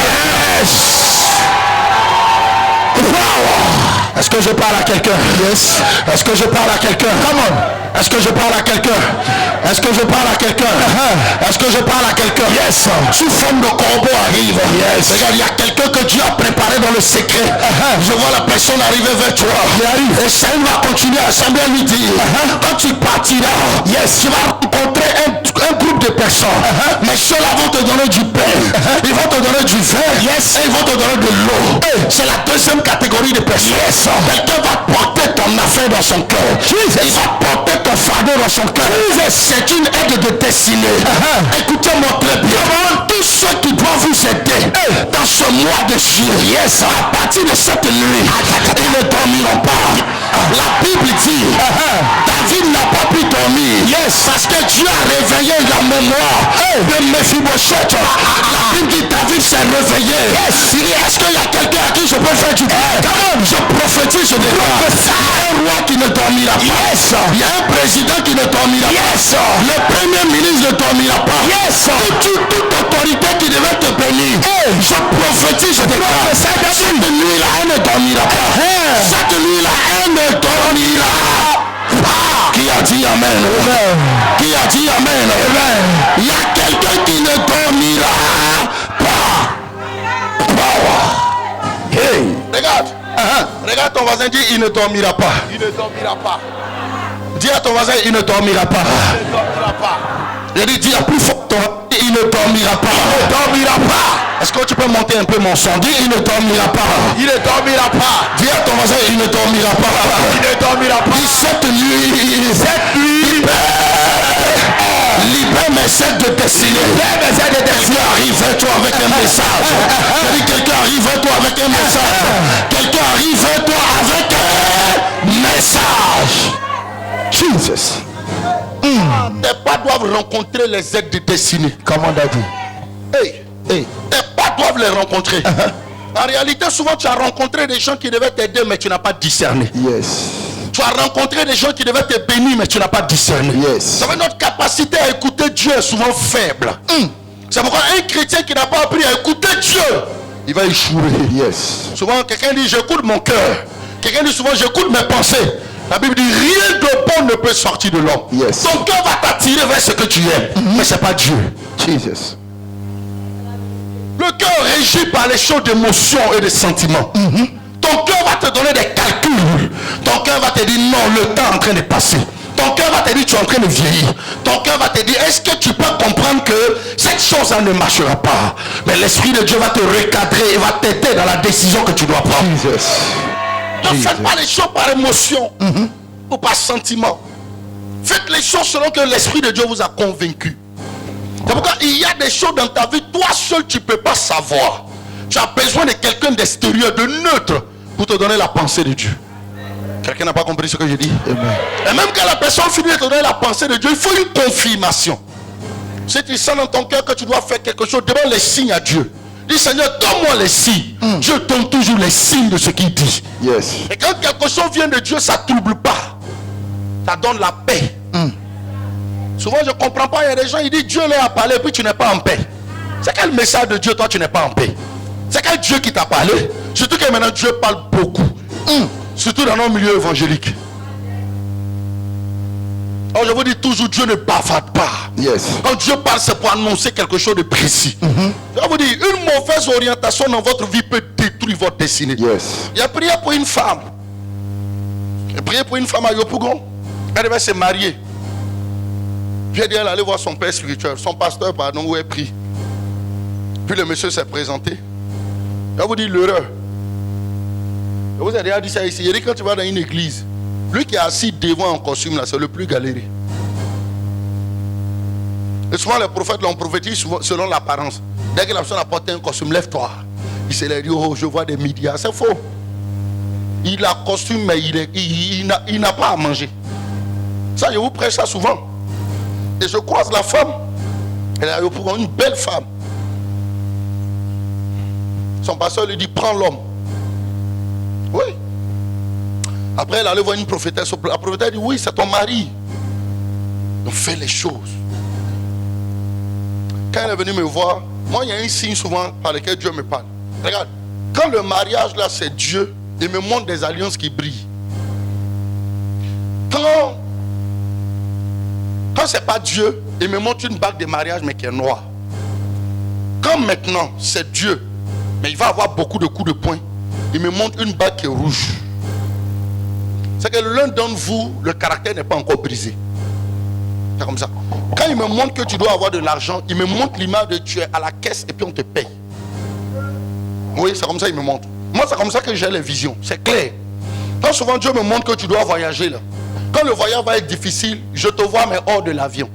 Est-ce que je parle à quelqu'un? Yes. Est-ce que je parle à quelqu'un? Come on. Est-ce que je parle à quelqu'un? Est-ce que je parle à quelqu'un? Est-ce que je parle à quelqu'un? Yes. Sous forme de corbeau arrive. Yes. Regarde, il y a quelqu'un que Dieu a préparé dans le secret. Je vois la personne arriver vers toi. Et Saül va continuer à sembler lui dire, quand tu partiras, tu vas rencontrer un groupe de personnes. Mais ceux-là vont te donner du pain. Ils vont te donner du vin. Et ils vont te donner de l'eau. C'est la 2e catégorie de personnes. Quelqu'un va porter ton affaire dans son cœur. Il va porter ton fardeau dans son cœur. C'est une aide de destinée. Écoutez-moi très bien. Tous ceux qui doivent vous aider dans ce mois de juillet, à partir de cette nuit, ils ne dormiront pas. La Bible dit, David n'a pas pu dormir. Parce que Dieu a réveillé la mémoire de Mephibosheth. La Bible dit, David s'est réveillé. Est-ce qu'il y a quelqu'un à qui je peux faire du bien? Je prophétise, je déclare. Un roi qui ne dormira pas. Il y a un président qui ne dormira pas. Le premier ministre ne dormira pas. Toute autorité qui devait te bénir. Je prophétise, je déclare. Cette nuit-là, elle ne dormira pas. Cette nuit-là, elle ne dormira pas. Qui a dit amen? Qui a dit amen? Il y a quelqu'un qui ne dormira pas. ton voisin, dis, il ne dormira pas.
Il ne dormira pas.
Dis à ton voisin, il ne dormira pas.
Il ne dormira pas.
Je dis à plus fort, il ne dormira pas.
Il ne dormira pas.
Est-ce que tu peux monter un peu mon son? Dis, il ne dormira pas.
Il ne dormira pas.
Dis à ton voisin, il ne dormira pas.
Il ne dormira pas.
Dis cette nuit, libère mes ailes de destinée. Quelqu'un arrive vers toi avec un message. Je dis, quelqu'un arrive vers toi avec un message. Quelqu'un arrive vers toi avec un message. Jesus.
Tes pas doivent rencontrer les aides de destinée.
Comment Daddy?
Hey, tes pas doivent les rencontrer. En réalité, souvent tu as rencontré des gens qui devaient t'aider, mais tu n'as pas discerné.
Yes.
Tu as rencontré des gens qui devaient te bénir, mais tu n'as pas discerné.
Yes.
Ça veut dire notre capacité à écouter Dieu est souvent faible. C'est pourquoi un chrétien qui n'a pas appris à écouter Dieu, il va échouer.
Yes.
Souvent, quelqu'un dit j'écoute mon cœur. Quelqu'un dit souvent j'écoute mes pensées. La Bible dit rien de bon ne peut sortir de l'homme.
Yes.
Ton cœur va t'attirer vers ce que tu aimes, mais ce n'est pas Dieu.
Jesus.
Le cœur régi par les choses d'émotion et de sentiments. Ton cœur va te donner des calculs. Ton cœur va te dire non, le temps est en train de passer. Ton cœur va te dire tu es en train de vieillir. Ton cœur va te dire est-ce que tu peux comprendre que cette chose ne marchera pas. Mais l'Esprit de Dieu va te recadrer et va t'aider dans la décision que tu dois prendre. Ne faites pas les choses par émotion ou par sentiment. Faites les choses selon que l'Esprit de Dieu vous a convaincu. C'est pourquoi il y a des choses dans ta vie, toi seul tu ne peux pas savoir. Tu as besoin de quelqu'un d'extérieur, de neutre, pour te donner la pensée de Dieu. Quelqu'un n'a pas compris ce que je dis? Et même quand la personne finit de te donner la pensée de Dieu, il faut une confirmation. Si tu sens dans ton cœur que tu dois faire quelque chose, demande les signes à Dieu. Dis Seigneur, donne-moi les signes. Dieu donne toujours les signes de ce qu'il dit.
Yes.
Et quand quelque chose vient de Dieu, ça ne trouble pas. Ça donne la paix. Souvent je ne comprends pas, il y a des gens, ils disent Dieu leur a parlé et puis tu n'es pas en paix. C'est quel message de Dieu, toi tu n'es pas en paix? C'est quel Dieu qui t'a parlé? Surtout que maintenant Dieu parle beaucoup. Surtout dans nos milieux évangéliques. Alors je vous dis toujours, Dieu ne bavarde pas.
Yes.
Quand Dieu parle, c'est pour annoncer quelque chose de précis. Je vous dis, une mauvaise orientation dans votre vie peut détruire votre destinée.
Yes.
Il a prié pour une femme. Il a prié pour une femme à Yopougon. Elle devait se marier. Puis elle dit, elle allait voir son père spirituel, son pasteur, pardon, où elle prie. Puis le monsieur s'est présenté. Je vous dis l'erreur. Je vous ai déjà dit ça ici. Il dit quand tu vas dans une église, lui qui est assis devant en costume là, c'est le plus galéré. Et souvent les prophètes l'ont prophétisé selon l'apparence. Dès que la personne a porté un costume, lève-toi. Il se dit, oh, je vois des médias. C'est faux. Il a costume, mais il n'a pas à manger. Ça, je vous prêche ça souvent. Et je croise la femme. Elle a une belle femme. Son pasteur lui dit, prends l'homme. Oui. Après, elle allait voir une prophétesse. La prophétesse dit, oui, c'est ton mari. Donc, fais les choses. Quand elle est venue me voir, moi, il y a un signe souvent par lequel Dieu me parle. Regarde, quand le mariage, là, c'est Dieu, il me montre des alliances qui brillent. Quand c'est pas Dieu, il me montre une bague de mariage, mais qui est noire. Quand maintenant, c'est Dieu, mais il va avoir beaucoup de coups de poing, il me montre une bague qui est rouge. C'est que l'un d'entre vous, le caractère n'est pas encore brisé. C'est comme ça. Quand il me montre que tu dois avoir de l'argent, il me montre l'image de tu es à la caisse et puis on te paye. Oui, c'est comme ça qu'il me montre. Moi, c'est comme ça que j'ai les visions. C'est clair. Quand souvent Dieu me montre que tu dois voyager là, quand le voyage va être difficile, je te vois mais hors de l'avion.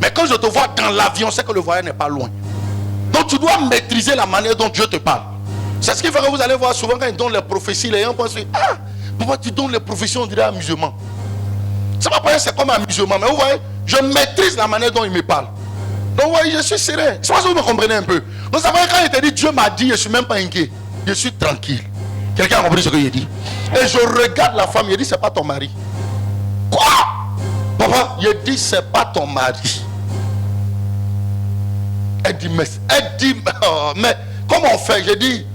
Mais quand je te vois dans l'avion, c'est que le voyage n'est pas loin. Donc tu dois maîtriser la manière dont Dieu te parle. C'est ce qui fait que vous allez voir souvent quand ils donnent les prophéties, les gens pensent, ah, pourquoi tu donnes les prophéties, on dirait amusement. Ça va pas, c'est comme amusement, mais vous voyez, je maîtrise la manière dont il me parle. Donc vous voyez, je suis serein. C'est pas si vous me comprenez un peu. Donc ça va, quand il te dit, Dieu m'a dit, je ne suis même pas inquiet. Je suis tranquille. Quelqu'un a compris ce que j'ai dit? Et je regarde la femme, il dit, c'est pas ton mari. Quoi? Papa, il dit, c'est pas ton mari. Elle dit, mais comment on fait? J'ai dit,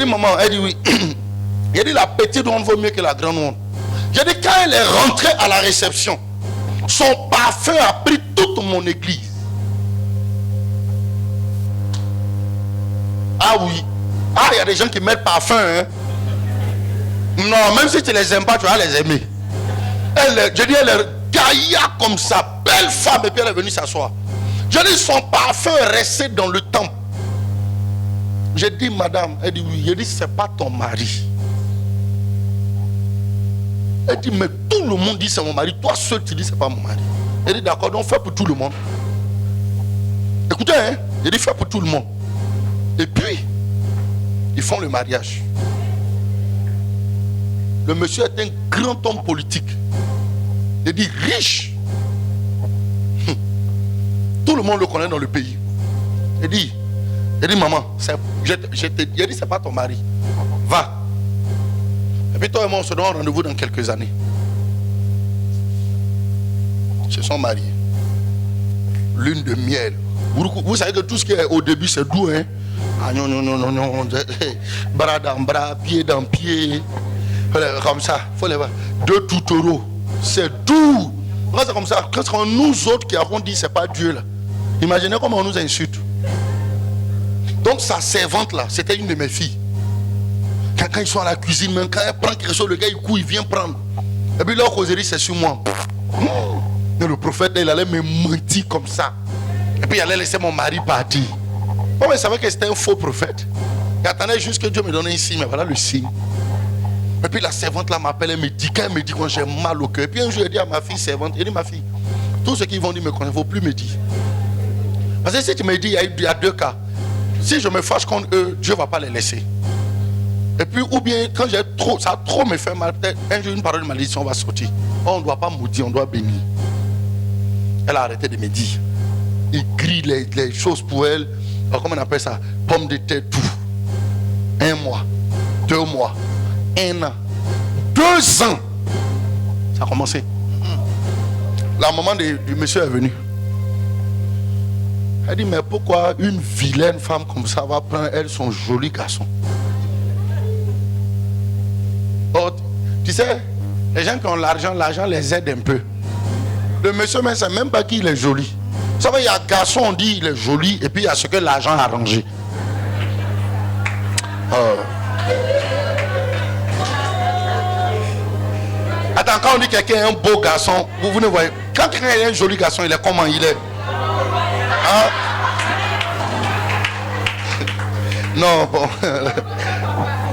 maman, elle dit oui. Il dit, la petite honte vaut mieux que la grande honte. J'ai dit, quand elle est rentrée à la réception, son parfum a pris toute mon église. Ah oui. Ah, il y a des gens qui mettent parfum. Hein?
Non, même si tu les aimes pas, tu vas les aimer. Je dis, elle est gaillard comme ça, belle femme, et puis elle est venue s'asseoir. Je dis, son parfum est resté dans le temple. J'ai dit, madame, elle dit oui. Je dis, c'est pas ton mari. Elle dit, mais tout le monde dit c'est mon mari. Toi seul, tu dis c'est pas mon mari. Elle dit, d'accord, donc fais pour tout le monde. Écoutez, hein, il dit, fais pour tout le monde. Et puis, ils font le mariage. Le monsieur est un grand homme politique. Il dit, riche. Tout le monde le connaît dans le pays. Il dit, maman, je te dis, c'est pas ton mari. Va. Et puis toi et moi, on se donne rendez-vous dans quelques années. Ils se sont mariés. Lune de miel. Vous savez que tout ce qui est au début, c'est doux, hein? Ah non, bras dans bras, pied dans pied. Comme ça, faut les voir. 2 toutoureaux. C'est doux. C'est comme ça. Quand nous autres qui avons dit c'est pas Dieu là. Imaginez comment on nous insulte. Donc sa servante là, c'était une de mes filles. Quand ils sont à la cuisine, même quand elle prend quelque chose, le gars il court, il vient prendre. Et puis leur causerie c'est sur moi. Mais le prophète il allait me mentir comme ça. Et puis il allait laisser mon mari partir. Bon, mais il savait que c'était un faux prophète. Il attendait juste que Dieu me donne un signe, mais voilà le signe. Et puis la servante là m'appelle, elle me dit, quand elle me dit quand j'ai mal au cœur. Et puis un jour elle dit à ma fille servante, elle dit ma fille, tout ce qu'ils vont dire me connaît, il ne faut plus me dire. Parce que si tu me dis, il y a 2 cas. Si je me fâche contre eux, Dieu ne va pas les laisser. Et puis, ou bien, quand j'ai trop, ça a trop me fait mal, peut-être un jour une parole de malédiction va sortir. Oh, on ne doit pas maudire, on doit bénir. Elle a arrêté de me dire. Il grille les choses pour elle. Alors, comment on appelle ça? Pomme de terre, tout. 1 mois, 2 mois, 1 an, 2 ans. Ça a commencé. La maman du monsieur est venue. Elle dit, mais pourquoi une vilaine femme comme ça va prendre elle son joli garçon? Oh, tu sais, les gens qui ont l'argent les aide un peu. Le monsieur ne sait même pas qu'il est joli. Vous savez, il y a un garçon, on dit il est joli, et puis il y a ce que l'argent a arrangé. Attends, quand on dit quelqu'un est un beau garçon, vous ne voyez. Quand quelqu'un est un joli garçon, il est comment il est? Hein? Non, bon.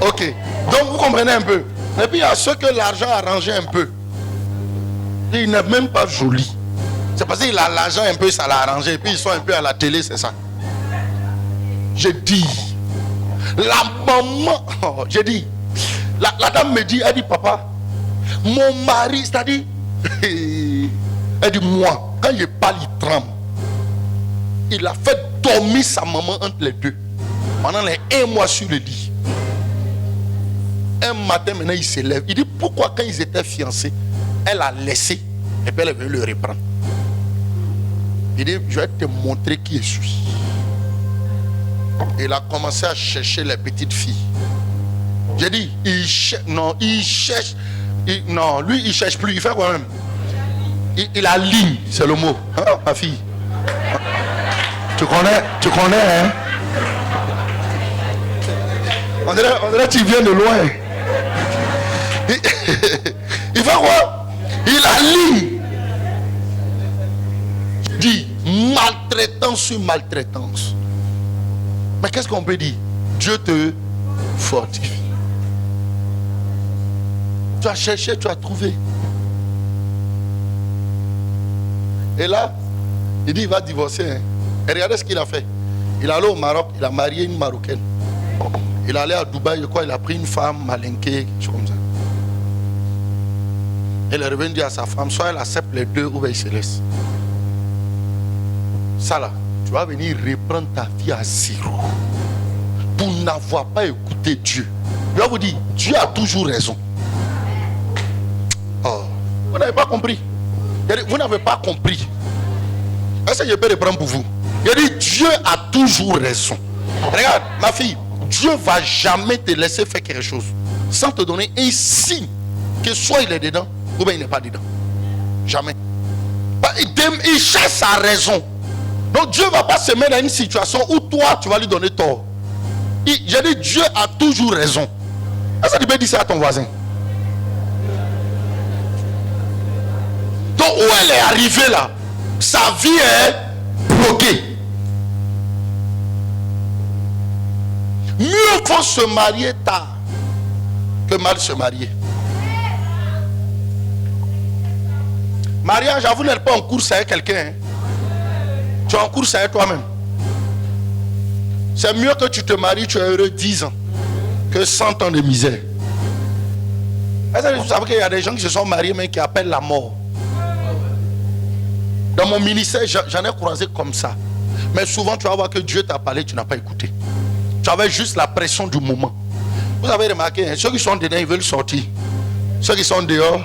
Ok. Donc vous comprenez un peu. Et puis il y a ceux que l'argent a arrangé un peu. Il n'est même pas joli. C'est parce qu'il a l'argent un peu, ça l'a arrangé. Et puis ils sont un peu à la télé, c'est ça. J'ai dit, la maman, j'ai dit, la dame me dit, elle dit, papa, mon mari, c'est-à-dire, elle dit, moi, quand il parle, il tremble. Il a fait dormir sa maman entre les deux. Pendant les 1 mois sur le lit. Un matin, maintenant, il s'élève. Il dit, pourquoi quand ils étaient fiancés, elle a laissé, et puis elle est venue le reprendre. Il dit, je vais te montrer qui je suis. Il a commencé à chercher les petites filles. J'ai dit, il cherche, non, il cherche, non, lui, il cherche plus, il fait quoi même? Il a ligne, c'est le mot. Hein, ma fille? Tu connais, hein? On dirait que tu viens de loin. Il fait quoi? Il a ligne. Je dis, maltraitance sur maltraitance. Mais qu'est-ce qu'on peut dire? Dieu te fortifie. Tu as cherché, tu as trouvé. Et là, il dit, il va divorcer. Hein. Et regardez ce qu'il a fait. Il est allé au Maroc, il a marié une Marocaine. Il est allé à Dubaï, je crois, il a pris une femme malinquée, quelque chose comme ça. Il est revenu dire à sa femme, soit elle accepte les deux ou bien il se laisse. Ça là, tu vas venir reprendre ta vie à 0. Pour n'avoir pas écouté Dieu. Je vais vous dire, Dieu a toujours raison. Oh, vous n'avez pas compris. Vous n'avez pas compris. Est-ce que je peux reprendre pour vous? Il dit, Dieu a toujours raison. Regarde, ma fille, Dieu ne va jamais te laisser faire quelque chose sans te donner un signe que soit il est dedans ou bien il n'est pas dedans. Jamais. Il cherche sa raison. Donc Dieu ne va pas se mettre dans une situation où toi tu vas lui donner tort. J'ai dit, Dieu a toujours raison. Est-ce que tu peux dire ça à ton voisin? Donc où elle est arrivée là, sa vie est bloquée. Mieux vaut se marier tard que mal se marier. Mariage, vous n'êtes pas en course avec quelqu'un. Hein. Tu es en course avec toi-même. C'est mieux que tu te maries, tu es heureux 10 ans que 100 ans de misère. Est-ce que vous savez qu'il y a des gens qui se sont mariés mais qui appellent la mort? Dans mon ministère, j'en ai croisé comme ça. Mais souvent, tu vas voir que Dieu t'a parlé, tu n'as pas écouté. Tu avais juste la pression du moment. Vous avez remarqué, hein, ceux qui sont dedans, ils veulent sortir. Ceux qui sont dehors.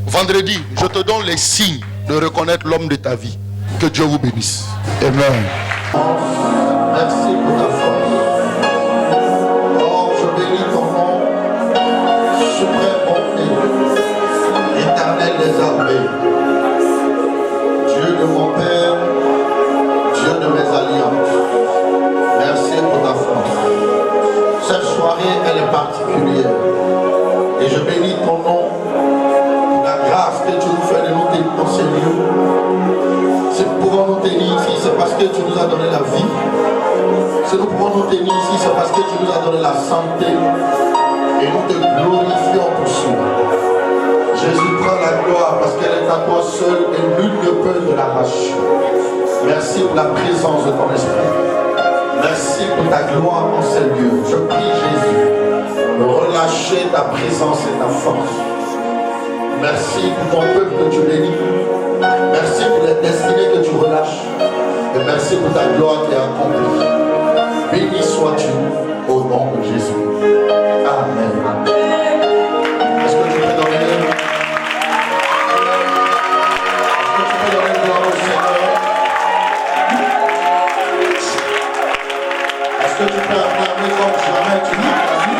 Vendredi, je te donne les signes de reconnaître l'homme de ta vie. Que Dieu vous bénisse. Amen.
Merci pour ta force. Oh, je bénis ton nom. Suprême bonté. Éternel des armées. Dieu de mon Père. Dieu de mes alliances. Merci pour ta force. Cette soirée, elle est particulière. Et je bénis ton nom. La grâce que tu nous fais de nous tenir dans ces lieux. Si nous pouvons nous tenir ici, c'est parce que tu nous as donné la vie. Si nous pouvons nous tenir ici, c'est parce que tu nous as donné la santé. Et nous te glorifions pour cela. Jésus, prend la gloire parce qu'elle est à toi seul et nul ne peut te l'arracher. Merci pour la présence de ton esprit. Merci pour ta gloire en ces lieux. Je prie Jésus de relâcher ta présence et ta force. Merci pour ton peuple que tu bénis. Merci pour les destinées que tu relâches. Et merci pour ta gloire qui est accomplie. Béni sois-tu au nom de Jésus. Amen. Est-ce que tu peux donner gloire au Seigneur? Est-ce que tu peux acclamer comme jamais tu l'as acclamé?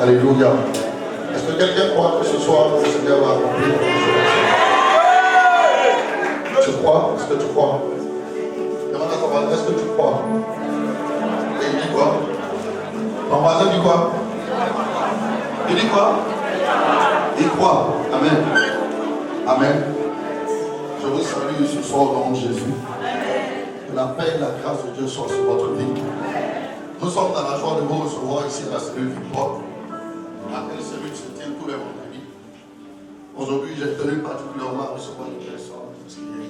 Alléluia. Est-ce que quelqu'un croit que ce soir le Seigneur va accomplir quelque chose? Tu crois? Est-ce que tu crois? Demande à ton voisin, est-ce que tu crois? Et il dit quoi? Ton voisin dit quoi? Il dit quoi? Il croit. Amen. Amen. Je vous salue ce soir au nom de Jésus. Que la paix et la grâce de Dieu soient sur votre vie. Nous sommes dans la joie de vous recevoir ici à la cellule Victoire. Laquelle cellule se tient tous les vendredis. Aujourd'hui, j'ai tenu particulièrement à recevoir une personne qui est